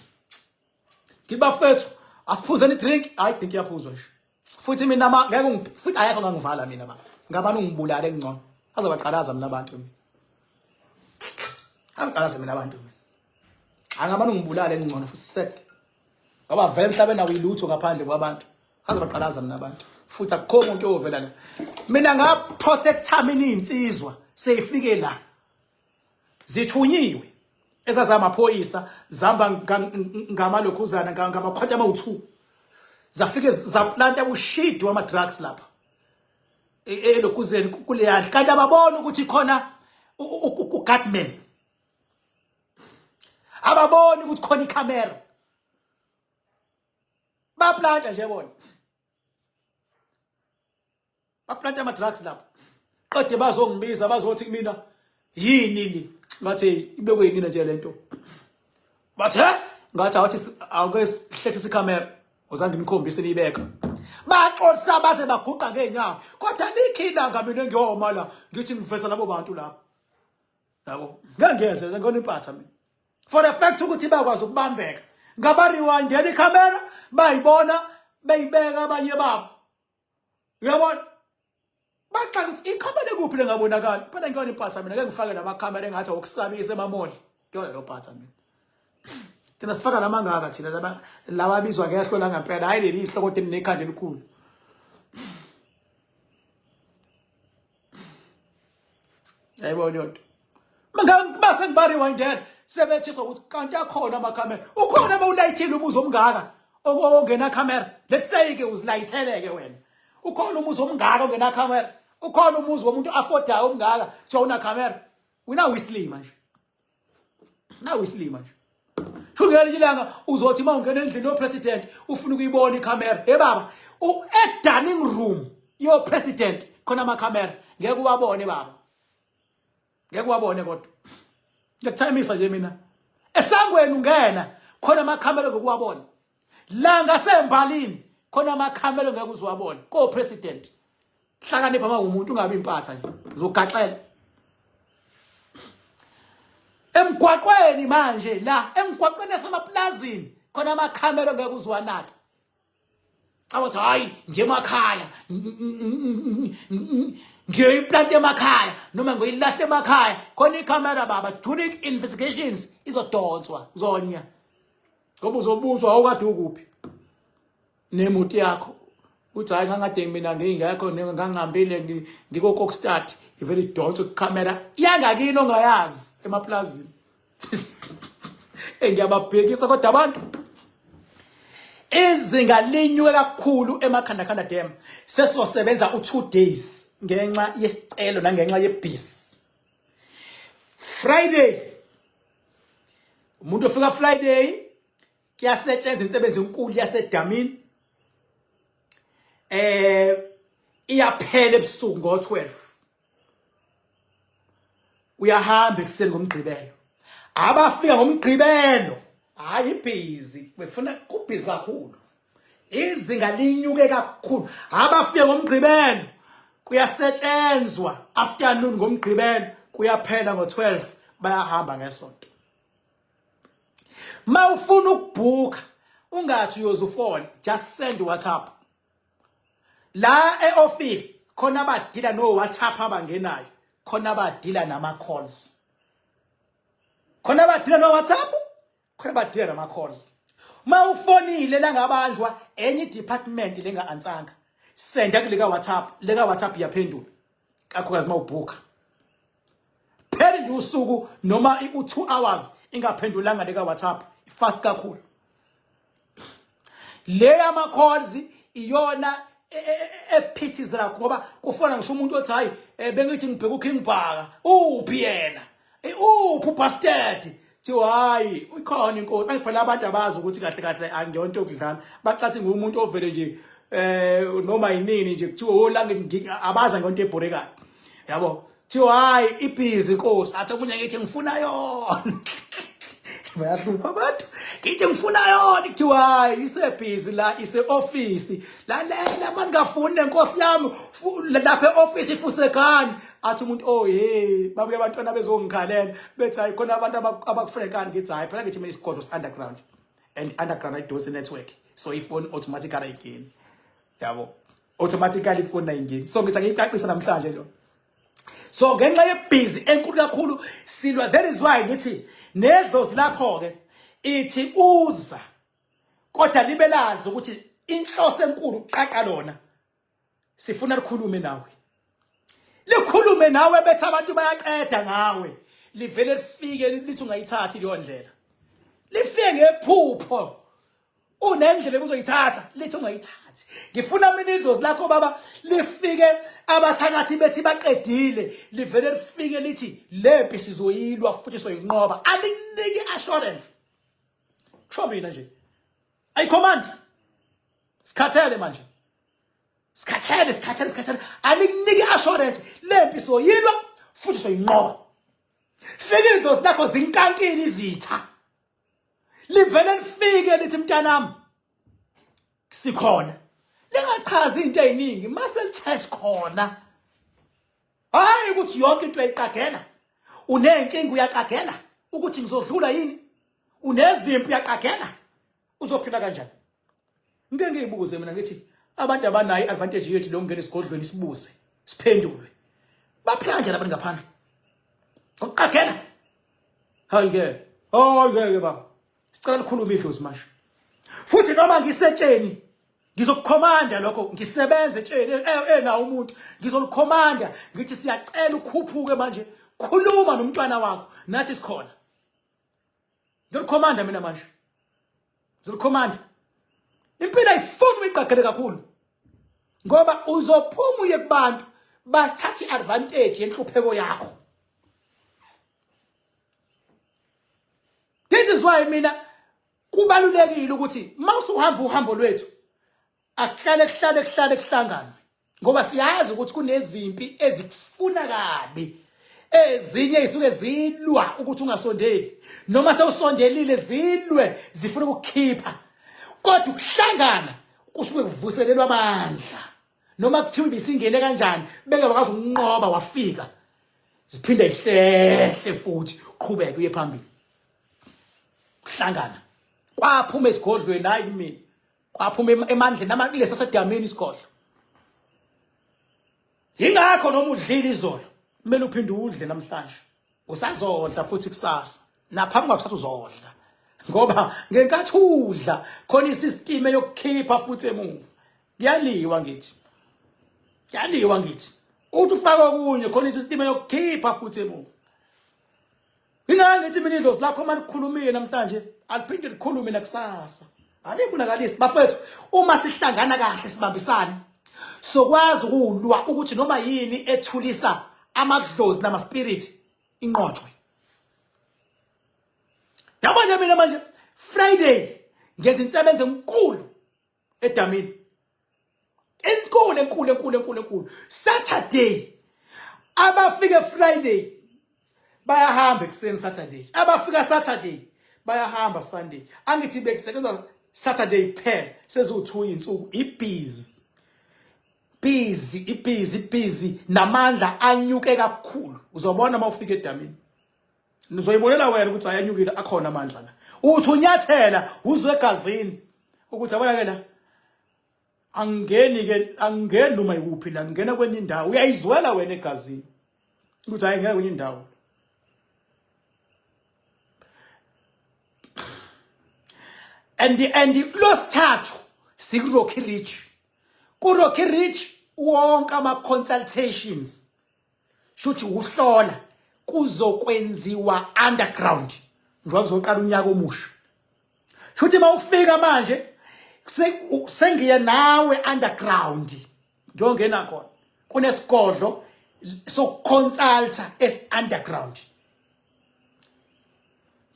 [SPEAKER 1] ngibafowethu asiphuze ni drink hayi drink iyaphuzwa nje futhi mina ngeke futhi ayekho ngangivala mina baba ngabani ungibulala engcono azabaqalaza mina abantu mina angaqalaza mina abantu mina angabani ungibulala engcono futhi set ngoba vele emhlabeni awuyilutho ngaphandle kwabantu azabaqalaza mina abantu futhi akukho umuntu ovela la mina ngaprotecta mina insizwa seyifike la zithunyiwe ezazamaphoyisa zihamba ngamalokhuzana ngamakhwatha ama2 zafike zaplanta ushidi wama drugs lapha elokhuzeni kule yandle kanti ababona ukuthi khona ugatman ababona ukuthi khona icamera baplanta nje bona baplanta ama drugs lapha qede bazongibiza bazothi kumina yini li ngathi ibekwe yini nje lento bathe ngathi awuke sihlethisa icamera uzange ngikhombise nibeka baxolisa baze baguqa ngeenyawo kodwa likhilanga mina ngiyoma la ngithi ngiveza labo bantu lapha yabo ngengeze ngone impatha mina for the fact ukuthi bakwazi ukubambeka ngaba rewindela icamera bayibona bayibeka abanye babo yabona baxa ukuthi icamera kuphi lengabonakala phela ngiyona impatha mina ngeke ngifake namakhamera engathi okusabisa emamoli ngiyona lo phatha mina thina sifaka namangaka thina laba abizwa ngehlo la ngempela hayi leli ihloko kodwa nekhanda elikhulu ayibona yonto base ngibariwindela sebethi sokuthi kanti akhona amakhamera ukhona bawulayithile umuzi omngaka ongena camera let's say ke uzilayitheleke wena ukhona umuzi omngaka ongena camera ukhona umuzi womuntu affordayo omngaka jona camera wena whistling manje na whistling manje shungela ilanga uzothi mawungena endlini yo president ufuna ukuyibona icamera baba e-dining room yo president khona ama camera ngeke uwabone baba ngeke uwabone kodwa ngikuthayimisa nje mina esangweni ungena khona ama camera ngokuwabona la ngasembalini khona ama camera ngeke uzwabone ko president hlakanipha uma umuntu ungabe impatha nje uzogaxela emgwaqweni manje la emgwaqweni yasemaplazini khona amakhamera ngeke uzwanake awathi hayi nje emakhaya ngiyiplant emakhaya noma ngoyilahle emakhaya khona icamera baba during investigations izodonswa zonya ngoba uzobuzwa awukade ukuphi nemuti yakho uthi hayi ngangade mina ngingekho ngangihambile ngiko Kokstad ivele idonso camera yangakini ongayazi emaplazini engiyababhekisa kodwa abantu izinga linyuke kakhulu emakhandakanda dam sesosebenza u2 days ngenxa yesicelo nangenxa yebhisi Friday umuntu ofika Friday kuyasetshenzwa insebenzi enkulu yasedamini iyaphela ebusuku ngo12 uyahamba ekuseni ngomgqibelo abafika ngomgqibelo hayi busy befuna kubhizi kakhulu izinga linyuke kakhulu abafika ngomgqibelo kuyasetshenzwa afternoon ngomgqibelo kuyaphela ngo12 bayahamba ngesonto mawufuna ukubhuka ungathi uyoza ufone just send WhatsApp la eoffice khona abadila no WhatsApp abangenayo khona abadila nama calls khona abadila no WhatsApp khona abadila nama calls mawufonile la ngabanjwa enye department lenga ansanga senda kuleka WhatsApp yaphendula kakhulukazi mawubhuka phela nje usuku noma u2 hours ingaphendulanga leka WhatsApp fast kakhulu le ama calls iyona ephithizela ngoba kufona ngisho umuntu othi hayi bengithi ngibheka uKing Bhaka uphi yena uphi bastard thi hayi ukhona inkosi angiphela abantu abazi ukuthi kahle kahle angiyonto yokudlala bacathi ngumuntu ovele nje noma yinini nje kuthiwa olange abaza ngento ebhorekayo yabo thi hayi ibhizi inkosi athi omunye ngithi ngifuna yona bayahlupha abantu ngithi ngifuna yona kuthi hayi isebhizi la ise-office lalela manje ngafuni nenkosi yami lapha e-office ifusekani athi umuntu oh hey babuye abantwana bezongikhalela bethi hayi khona abantu abakufrekani ngithi hayi phela ngithi mina isigodlo underground and underground idosi network so ifone automatically again yabo automatically ifone ayingeni so ngithi ngiyicacisa namhlanje lo so ngenxa yebhizi enkulu kakhulu silwa that is why ngithi nedlozi lakho ke ithi uza kodwa libelazi ukuthi inhloso enkulu uqaqa lona sifuna likhulume nawe likhulume nawe bethi abantu bayaqeda ngawe livele lifike lithi ungayithathi leyo ndlela lifike ngephupho unendlela ebuzoyithatha lithi ungayithathi ngifuna mina idlozi lakho baba lifike abathakathi bethi baqedile livele lifike lithi lempi sizoyilwa futhi soyinqoba aliniki assurance kusho mina nje ayi command sikhathele manje sikhathele aliniki assurance lempi soyilwa futhi soyinqoba fike idlozi lakho zinkankini izitha livele lifike lithi mntanami sikhona lingachazi into eziningi mase litest khona hayi ukuthi yonke into ayiqagela unenkinga uyaqagela ukuthi ngizodlula yini unezimpi uyaqagela uzophila kanjani ngeke ngiyibuze mina ngithi abantu abanayo advantage yethu lo ngene isigodlweni sibuze siphendulwe baphila kanjani abantu ngaphandle uqagela hayi ngeke baba sicela likhuluma idlozi manje futhi noma ngisetsheni ngizokukhomanda lokho ngisebenze etsheni na umuntu ngizolikhomanda ngithi siyacela ukhuphuke manje khuluma nomntwana wakho nathi sikhona ngizolikhomanda mina manje ngizolikhomanda impilo ayifuni uyiqagele kakhulu ngoba uzophuma uye kubantu bathatha iadvantage yenhlupheko yakho that is why mina kubalulekile ukuthi mawusuhamba uhambo lwethu akuhlale kuhlangana ngoba siyazi ukuthi kunezimpi ezikufuna kabi ezinye isuke zilwa ukuthi ungasondeli noma sewusondelile zilwe zifuna ukukhipha kodwa ukuhlangana kusuke kuvuselelwa amandla noma kuthiwa ibisingene kanjani beke bakazi ukunqoba wafika ziphinde ihlehle futhi uqhubeke uye phambili kuhlangana kwaphuma esigodlweni hayi mina kwaphuma emandleni namalesa sedamini isigodlo ingakho noma udlile izolo kumele uphinde udle namhlanje usazodla futhi kusasa naphambi kwakuthatha uzodla ngoba ngenkathi udla khona isystem yokukhipha futhi emuva kuyaliwa ngithi uthi ufaka kunye khona isystem yokukhipha futhi emuva ingani ngithi mina idlozi lakho manje kukhulumile namhlanje aliphinde likhulume nakusasa alikunakalisi bafethu uma sihlangana kahle sibambisana sokwazi ukulwa ukuthi noma yini ethulisa amadlozi nama spirit inqotshwe yabona mina manje Friday ngenza insebenzo enkulu edamini enkulu Saturday abafike Friday bayahamba ekuseni Saturday. Abafika Saturday bayahamba Sunday. Angithi bekusetshenzwa Saturday kuphela sezu2 insuku busy namandla anyuke kakhulu. Uzobona mawufika edamini. Nizoyibonela wena ukuthi ayanyukile akhona amandla la. Uthi unyathela uzwe egazini ukuthi yabona ke la angeni noma ikuphi la ngena kwenye indawo uyayizwela wena egazini ukuthi hayi ngeke kwenye indawo. and losithathu siku-Rocky Ridge. Ku-Rocky Ridge wonke ama-consultations shuthi uhlola kuzokwenziwa underground njengoba kuzoqala unyaka omusha. Shuthi mawufika manje sengiye nawe underground ngiyongena khona kunesigodlo sokuconsulta underground.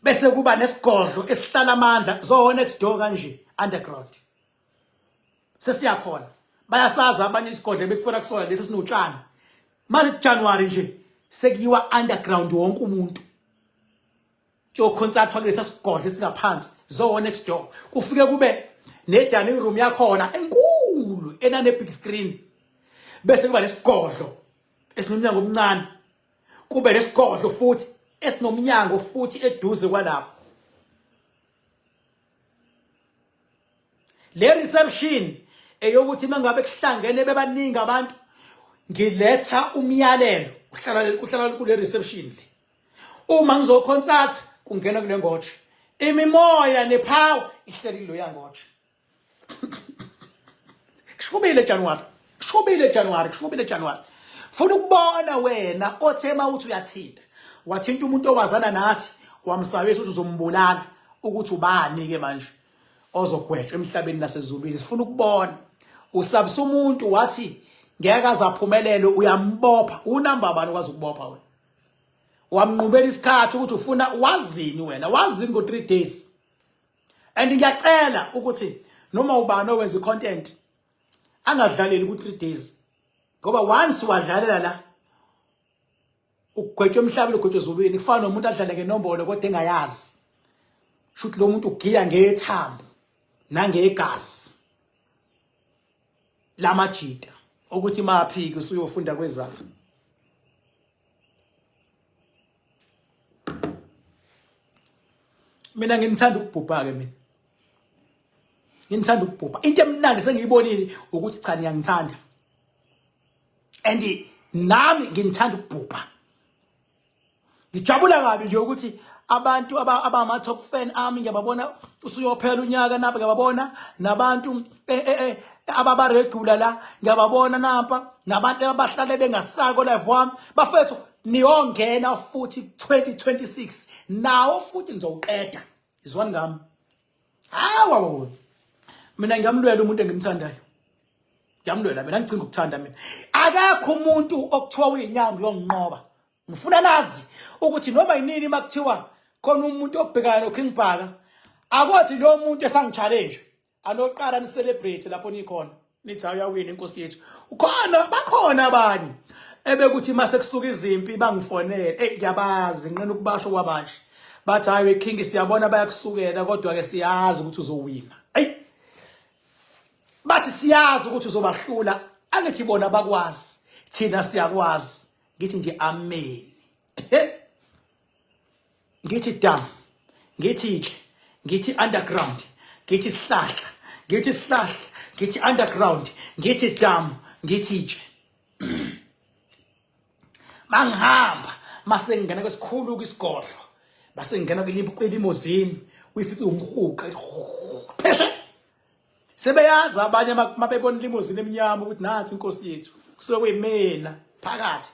[SPEAKER 1] Bese kuba nesigodlo esihlala amandla zo next door kanje underground. Sesiyakhona bayasaza abanye isigodlo bekufuna kusona lesi sinotshani. Manje January nje sekuyiwa underground wonke umuntu. Yo consultwa kulesi sigodlo esingaphansi zo next door. Kufike kube ne dining room yakhona enkulu enane big screen. Bese kuba lesigodlo esinomnyango omncane. Kube lesigodlo futhi esinomnyango futhi eduze kwalapho. Le reception eyokuthi mangabe kuhlangene bebaningi abantu ngiletha umyalelo uhlala kule reception le. Uma ngizoconsult kungena kule ngotshe. Imimoya nepower ihleli lo yangotshe. Kushubile January. Funa ukubona wena othema uthi uyathinta. Wathinta umuntu owazana nathi wamsabesa ukuthi uzombulala ukuthi ubani ke manje ozogwetshwa emhlabeni nasezulwini. Sifuna ukubona usabisa umuntu wathi ngeke azaphumelele uyambopha. Unamba bani okwazi ukubopha wena? Wamnqubela isikhathi ukuthi ufuna wazini wena? Wazini ngo3 days. And ngiyacela ukuthi noma ubani owenza content angadlaleli ku3 days. Ngoba once wadlalela la ugwetshwe emhlabeni ugwetshwe ezulwini kufana nomuntu adlala ngenombolo kodwa engayazi. Shuthi lo muntu ugiya ngethambo nangegazi lamajita ukuthi maphiki usuyofunda kwezakhe. Mina ngithanda ukubhubha ke mina. Ngithanda ukubhubha. Into emnandi sengiyibonile ukuthi cha ngiyangithanda. And nami ngithanda ukubhubha. Ngijabula kabi nje ukuthi abantu abama top fan ami ngiyababona usuyophela unyaka napha ngiyababona nabantu ababa regular la ngiyababona napha nabantu abahlale bengasako live wami bafethu niyongena futhi 2026 nawo futhi ngizowuqeda izwani ngami. Hawa mina ngiyamlwela umuntu engimthandayo. Ngiyamlwela mina ngicinga ukuthanda mina. Akekho umuntu okuthiwa uyinyanga uyonqoba. Ngifuna nazi ukuthi noma yinini makuthiwa khona umuntu obhekana noKing Bhaka akwathi lo muntu esangichallenge anoqala ni celebrate lapho nikhona nithi uyawina inkosi yethu. Bakhona abanye ebekuthi mase kusuka izimpi bangifonele ngiyabazi nqena ukubasho kwamanje bathi hayi King siyabona bayakusukela kodwa ke siyazi ukuthi uzowina. Bathi siyazi ukuthi uzobahlula angithi bona bakwazi thina siyakwazi. Ngithi nje amen. Ngithi dam, ngithi itshe, ngithi underground, ngithi sihlahla, ngithi sihlahla, ngithi underground, ngithi dam, ngithi itshe. Mangihamba mase ngena kwesikhulu kwisigodlo base ngena kwelimozini uyifithi umhuqa pheshe sebeyazi abanye mabebona limozini eminyama ukuthi nathi inkosi yethu kusuke kuyimena phakathi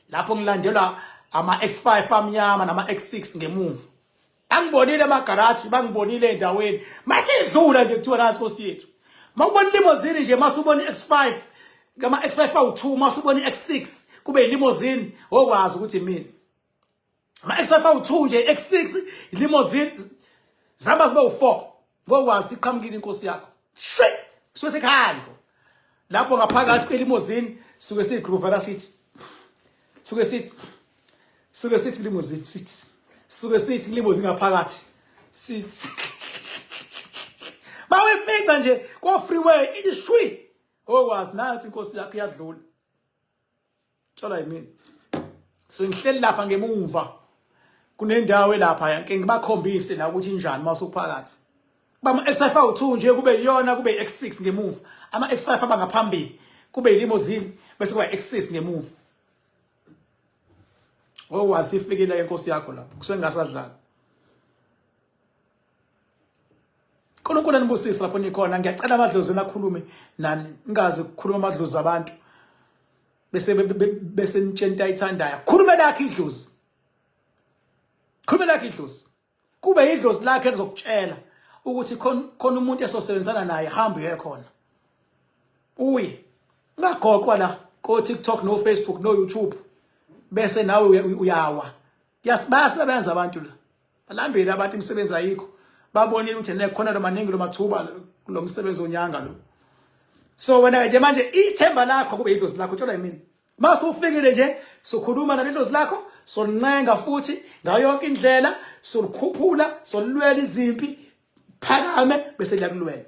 [SPEAKER 1] lapho ngilandelwa ama X5 amnyama nama X6 ngemuva. Angibonile amagaraji bangibonile endaweni masidlula nje kuthiwa nathi inkosi yethu. Mawubona limozini nje masubona iX5 ngama X5 awu2 masubona iX6 kube limozini okwazi ukuthi mina ama X5 awu2 nje X6 limozini zamba zibe u4 ngokwazi iqhamukile inkosi yakho shwe suke sekhandlo lapho ngaphakathi kwelimozini suke siyigroovera sithi suke sithi limousine sithi suke sithi limousine ngaphakathi sithi mawefika nje ko freeway ishwi okwazi nathi inkosi yakho iyadlula thola yimini so ngihleli lapha ngemuva kunendawo lapha yake ngibakhombise la ukuthi injani masuphakathi bama X5 awu2 nje kube iyona kube X6 ngemuva ama X5 abangaphambili kube limousine bese kuba X6 ngemuva okwazi ifikile inkosi yakho lapho kusengasadlala uNkulunkulu anibusise lapho nikhona ngiyacela amadlozi nakhulume nani ngazi ukukhuluma amadlozi abantu bese nitshenta ithandayo khulumela yakhe idlozi khulumela yakhe idlozi kube idlozi lakhe elizokutshela ukuthi khona umuntu esosebenzana naye hamba uye khona uye ngagoqwa la ko TikTok no Facebook no YouTube bese nawe uyawa bayasebenza abantu la balambile abantu imisebenzi ayikho babonile ukuthi nekhona lo maningi lo mathuba lo msebenzi onyanga lo so wena nje manje ithemba lakho kube idlozi lakho tshola yimini mase ufikile nje sokhuluma nalidlozi lakho soncenga futhi ngayo yonke indlela solikhuphula solilwela izimpi phakame bese liyakulwela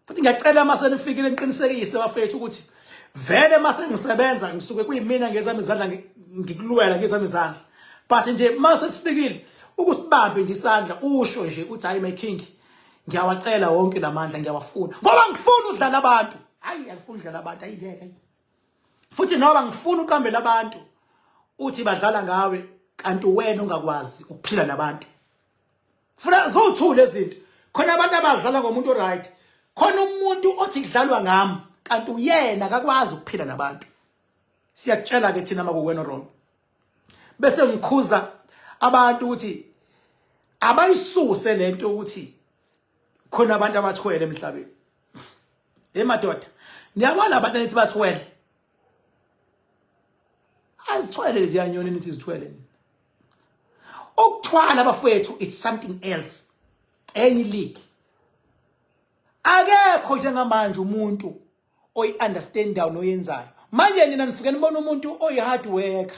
[SPEAKER 1] futhi ngiyacela mase nifikile niqinisekise bafethu ukuthi vele mase ngisebenza ngisuke kuyimina ngezami izandla ngikulwela ngezami izandla but nje mase sifikile ukusibambe nje isandla usho nje uthi hayi my king ngiyawacela wonke lamandla ngiyawafuna ngoba ngifuna udlala abantu hayi angifuni udlala abantu ayingeke futhi noba ngifuna uqambela abantu uthi badlala ngawe kanti wena ungakwazi ukuphila nabantu funa zothule izinto khona abantu abadlala ngomuntu oright khona umuntu othi kudlalwa ngami kanti uyena akakwazi ukuphila nabantu siyakutshela ke thina makuwena wrong bese ngikhuza abantu ukuthi abayisuse lento ukuthi khona abantu abathwele emhlabeni emadoda niyabona abantu nithi bathwele azithwele lezi yanyoni nithi zithwele ukuthwala abafowethu it's something else enye league akekho njengamanje umuntu oyi understandayo noyenzayo manje nina nifike nibona umuntu oyi hard worker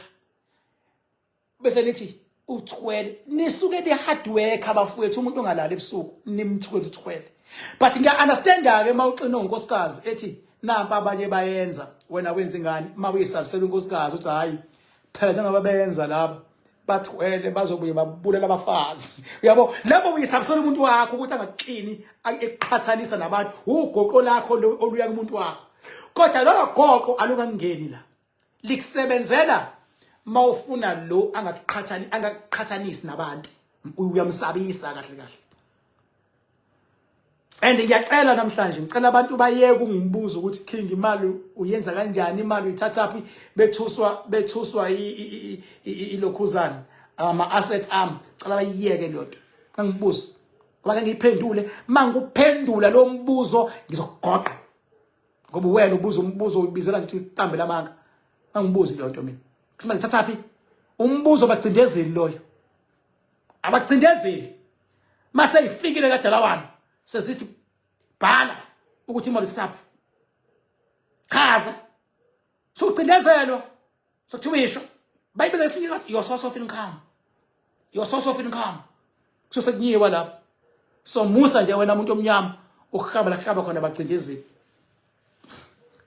[SPEAKER 1] bese nithi uthwele nisuke le hard worker abafowethu umuntu ongalala ebusuku nimthwele uthwele but ngiya understanda ke mawuxina unkosikazi ethi nampa abanye bayenza wena wenza ingane mawuyisabisela unkosikazi uthi hayi phela njengoba bayenza laba bathwele bazobuye babulela abafazi uyabo labo uyisabisela umuntu wakho ukuthi angaxini eqhathanisa nabantu ugoqo lakho oluya kumuntu wakho kodwa lolo goqo alukangeni la likusebenzela mawufuna lo angaqhathanisi nabantu uyamsabisa kahle kahle and ngiyacela namhlanje ngicela abantu bayeke ungibuza ukuthi king imali uyenza kanjani imali uyithathaphi bethuswa ilokhuzana ama assets am cela bayiyeke lento angibuza ngoba ngiyiphendule mangikuphendula lo mbuzo ngizokugoqa ngoba wena ubuza umbuzo ubizela ngithi uqambe lamanga angibuzi lento mina kusima ngithathaphi umbuzo bacindezeli loyo abacindezeli mase ifikile kadalawana sesithi bhala ukuthi imali isaphi chaza socindezelwa sokuthiwisho bayibiza isinye ngathi your source of income so sekunyiwa lapho so musa nje wena umuntu omnyama ukuhamba la hlaba khona bacindezeli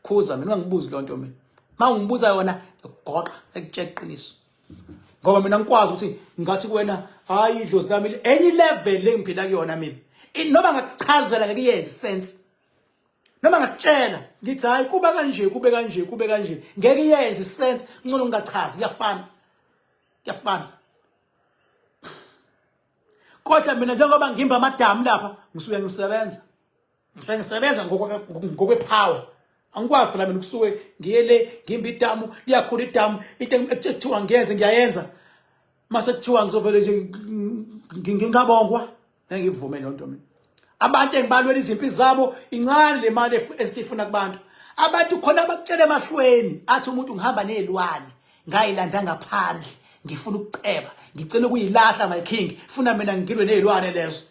[SPEAKER 1] khuza mina ungangibuzi lonto mina mawungibuza yona ugoqa ekutshela iqiniso ngoba mina ngikwazi ukuthi ngathi kuwena hayi idlozi lami enye level engiphila kuyona mina noma ngakuchazela ngeke yenze sense noma ngakutshela ngithi hayi kuba kanje ngeke yenze sense ngcono ngingachazi kuyafana kodwa mina njengoba ngimba amadamu lapha ngisuke ngisebenza ngokwepower angikwazi phela mina kusuke ngiyele ngimba idamu liyakhula idamu into ekuthiwa ngiyenze ngiyayenza mase kuthiwa ngizovele nje ngingabongwa ngivume lonto mina abantu engibalwela izimpi zabo incane le mali esifuna kubantu abantu khona bakutshela emahlweni athi umuntu ngihamba nezilwane ngayilanda ngaphandle ngifuna ukuceba ngicela ukuyilahla my king funa mina ngilwe nezilwane lezo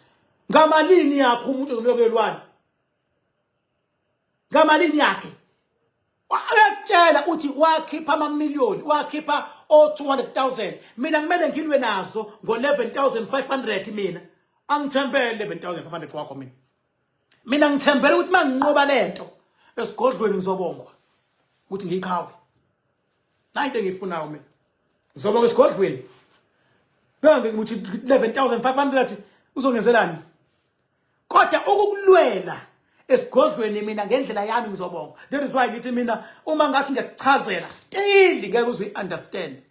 [SPEAKER 1] ngamalini yakho umuntu ngilwe nezilwane ngamalini yakhe uyakutshela uthi wakhipha amamiliyoni, wakhipha o200,000. Mina kumele ngilwe nazo ngo11,500 mina. Angithembele 11,500 wakho mina. Mina ngithembele ukuthi manginqoba lento esigodlweni ngizobongwa ukuthi ngikhawe. Nayinto engiyifunayo mina. Ngizobonga esigodlweni. Ngeke ngithi 11,500 uzongenzelani? Kodwa ukukulwela esigodlweni mina ngendlela yami ngizobonga. That is why ngithi mina uma ngathi ngiyakuchazela still ngeke uzwe understand.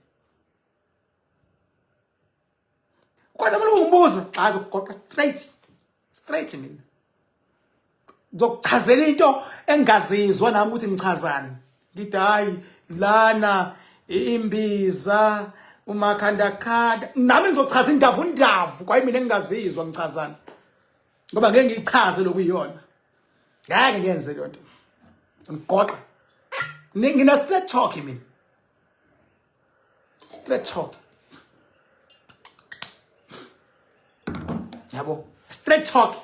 [SPEAKER 1] Kodwa mina ungibuza xa ugoqa straight mina. Ngizokuchazela into engazizwa nami ukuthi ngichazani. Ngithi hayi lana imbiza umakhandakanda nami ngizochaza indavu kwaye mina engingazizwa ngichazana. Ngoba ngeke ngichaze lokuyiyona. Ngeke ngenze lonto. Ngigoqa. Ngina straight talk mina. Straight talk. Yabo, straight talk.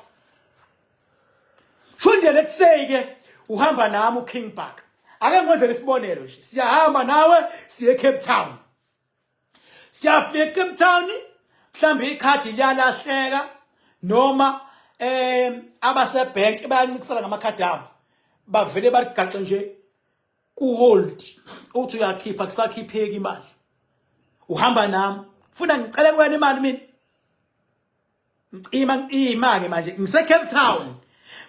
[SPEAKER 1] Shonje let's say ke uhamba nami uKing Park. Ake ngwenze lesibonelo nje. Siyahamba nawe siye Cape Town. Siyafika Cape Town, mhlambe ikhadi liyalahleka noma abase bank bayancikisela ngamakhadi abo. Bavele barigaxe nje ku hold. Uthi uyakhipha kusakhipheki imali. Uhamba nami. Ufuna ngicele kuwena imali mina? Imake manje ngise Cape Town.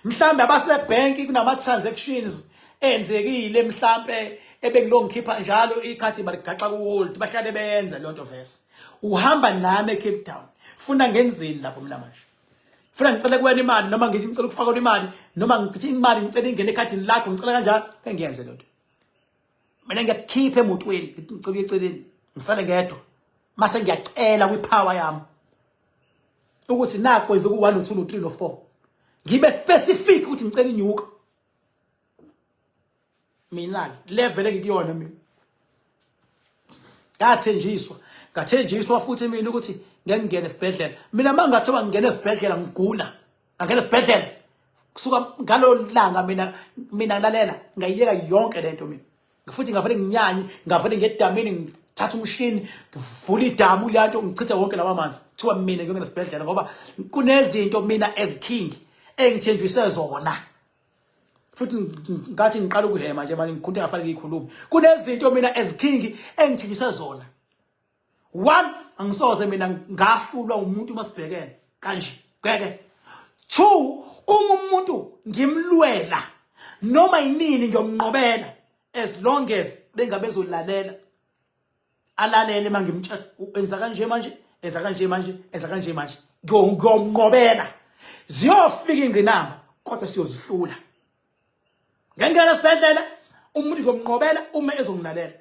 [SPEAKER 1] Mhlambe abase bank kunama transactions enzekile mhlambe ebengilongikhipha njalo ikhadi baligaxa ku hold bahlale beyenza lonto vese. Uhamba nami eCape Town. Funa ngenzini lapho mina manje? Funa ngicele kuwena imali noma ngithi ngicela ukufaka imali noma ngithi imali ngicela ingene ekhadini lakho ngicela kanjalo ke ngiyenze lonto. Mina ngiyakhipha emotweni ngicela eceleni ngisale ngedwa. Mase ngiyacela kwipower yami ukuthi nakwenza ku 1 no 2 no 3 no 4. Ngibe specific ukuthi ngicela inyuka. Mina level engikuyona mina. Ngathenjiswa futhi mina ukuthi ngeke ngene esibhedlela. Mina mangathiwa ngene esibhedlela ngigula. Angene esibhedlela. Kusuka ngalo langa mina lalela ngayiyeka yonke lento mina. Futhi ngavele nginyanye, ngavele ngedamini ngithatha umshini, ngivula idamu lento ngichitha wonke lawa amanzi. Kuthiwa mina ngiyongena esibhedlela ngoba kunezinto mina as king engithenjiswe zona. Futhi ngathi ngiqala ukuhema nje manje ngikhunta ngafanele ngikhulume. Kunezinto mina as king engithenjiswe zona. One, angisoze mina ngahlulwa umuntu masibhekene kanje. Ngeke. Two, umuntu ngimlwela noma yinini ngiyomnqobela as long as bengabezolalela. Alalele mangimtshela enza kanje manje, enza kanje manje, enza kanje manje. Ngiyomnqobela. Ziyofika ingqinamba kodwa siyozihlula. Ngengena esibhedlela umuntu ngiyomnqobela uma ezongilalela.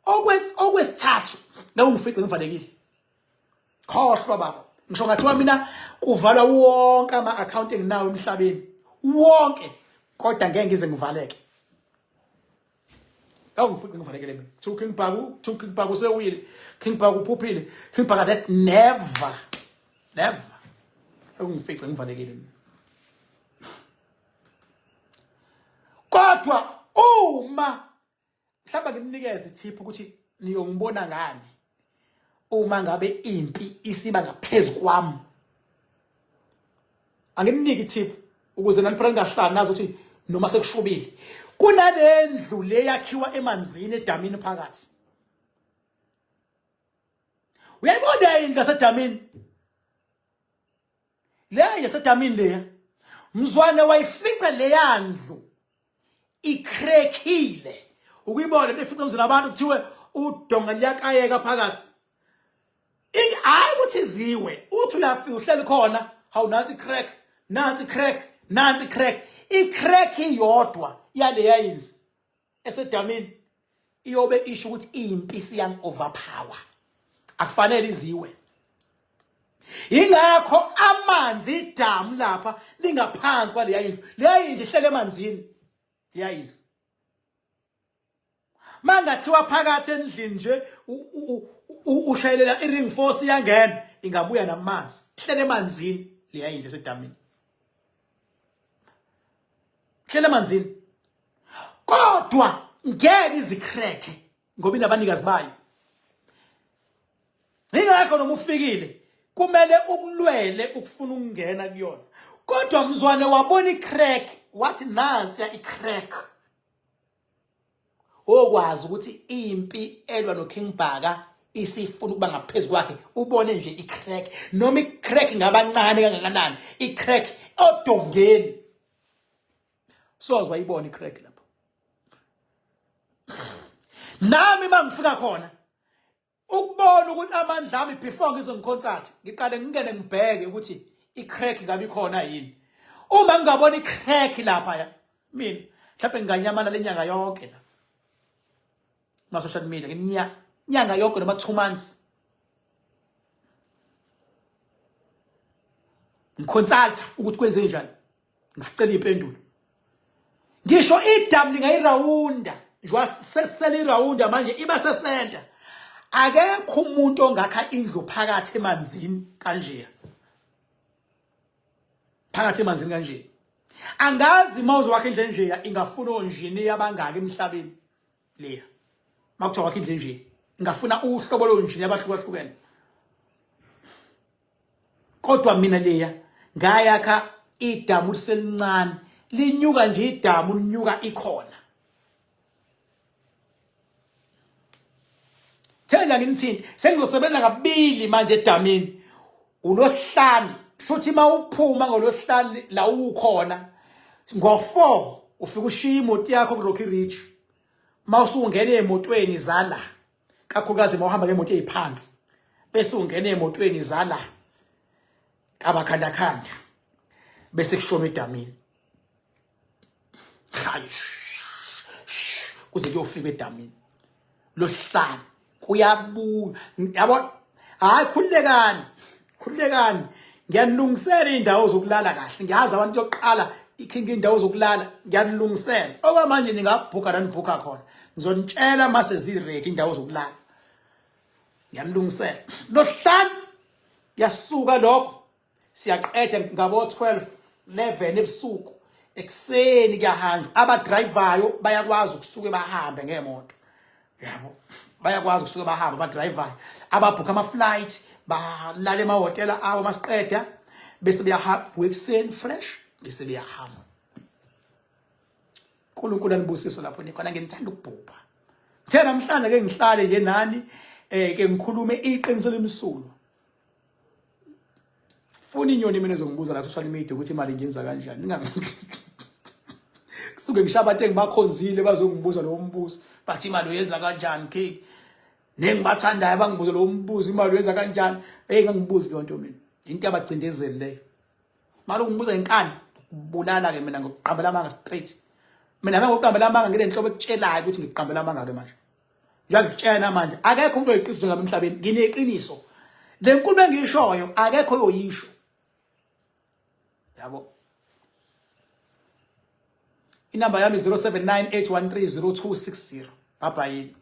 [SPEAKER 1] Okwesithathu nawe ungifice ngivalekile. Khohlwa baba. Ngisho ngathiwa mina kuvalwa wonke ama account enginawo emhlabeni. Wonke kodwa ngeke ngize ngivaleke. Awungifice ngivalekele mina. King Park usewile. King Park uphuphile. King Park that never. Awungifice ngivalekele mina. Kodwa uma mhlawumbe ngimnikeze tip ukuthi niyongibona ngani uma ngabe impi isiba ngaphezulu kwami. Angimniki tip ukuze naniphela ngahlala nazo ukuthi noma sekushubile. Kunalendlu le yakhiwa emanzini edamini phakathi. Uyayibona indlu yasedamini? Le yasedamini leya. Mzwane wayifica le yandlu. Ikrekile. Ukuyibona lefica umzini abantu kuthiwe udonga liyakayeka phakathi. Hayi ukuthi ziwe. Uthi uyafika uhleli khona, hawu nansi crack. Icrack iyodwa yale yayindlu esedamini iyobe isho ukuthi impi siyang overpower. Akufanele iziwe. Ingakho amanzi idamu lapha lingaphansi kwale yayindlu. Le yayindlu ihlele emanzini. Yayindlu. Mangathiwa phakathi endlini nje ushayelela iring force yangena ingabuya namanzi. Ihlele emanzini le yayindlu esedamini. Hlele emanzini. kodwa ngeke izicrack ngoba inabanikazi bayo. Ingakho noma ufikile kumele ukulwele ukufuna ukungena kuyona. Kodwa Mzwane wabona icrack, wathi nansi ya icrack. Okwazi ukuthi impi elwa noKing Bhaka isifuna ukuba ngaphezulu kwakhe, ubone nje icrack, noma icrack ngabancane kangakanani, icrack odongeni. Sozwa ibona icrack lapho. Nami mangifika khona ukubona ukuthi amandla ami before ngize ngiconcert, ngiqale ngingene ngibheke ukuthi icrack ngabe ikhona yini. Uma ngingabona icrack lapha ya, mina mhlawumbe nginganyamana lenyanga yonke la. Ma social media nyanga yonke noma 2 months. Ngiconsult ukuthi kwenze njani. Ngificela impendulo. Ngisho idamu lingayirawunda, njoba sesele irawunda manje iba sesenta. Akekho umuntu ongakha indlu phakathi emanzini kanje. Phakathi emanzini kanje. Angazi mawuzo wakhe indle nje ingafuna onjini abangaka emhlabeni leya. Makuthiwa wakhe indle nje ingafuna uhlobo lonjini abahlukahlukene. Kodwa mina leya ngayakha idamu liselincane, linyuka nje idamu linyuka ikhona. Thenja ngimthini sengizosebenza ngabili manje edamini. ULwesihlanu shothi mawuphuma ngoLwesihlanu la ukhona ngo4 ufika ushiya imoto yakho ku Rocky Ridge. Mawusungena emotweni zala, kakhulukazi mawuhamba ngemoto eziphansi, bese ungena emotweni zala kabakhanda khanda, bese kushona edamini. Hayi kuze kuyofika edamini lohlanu kuyabuya. Yabo hayi khulekani ngiyanilungisela indawo zokulala kahle. Ngiyazi abantu yokuqala ikinga indawo zokulala ngiyanilungisela. Okwamanje ningabhuka la nibhuka khona. Ngizonitshela mase ziready indawo zokulala. Ngiyanilungisela. Lohlanu yasuka lokho siyaqeda ngabo 12 11 ebusuku. Ekseni kuyahanjwa. Abadrivayo bayakwazi ukusuke bahambe ngemoto. Yabo. Bayakwazi ukusuke bahamba abadrivayo. Ababhuka ama flight balala emahotela abo masiqeda bese beyahamba ekseni fresh bese beyahamba. uNkulunkulu anibusise lapho nikhona. Ngithanda ukubhubha. Ngithe namhlanje ke ngihlale nje nani ke ngikhulume iqiniso lemisulo. Funa inyoni mina ezongibuza la social media ukuthi imali ngenza kanjani. Kusuke ngishabathe ngibakhonzile bazongibuza lo mbuzo. Bathi imali uyenza kanjani ke? Nengibathandayo bangibuza lo mbuzo imali uyenza kanjani? Ngangibuzi leyo nto mina. Into yabacindezeli leyo. Mali ungibuza inkani bulala ke mina ngokuqambela amanga straight. Mina ngokuqambela amanga ngile nhlobo ekutshelayo ukuthi ngiqambela amanga ke manje. Njengoba ngitshela manje akekho umuntu oyiqiniso ngami emhlabeni. Ngineqiniso. Le nkulumo engiyishoyo akekho oyoyisho. Yabo. Inamba yami 0798130260. Bye bye.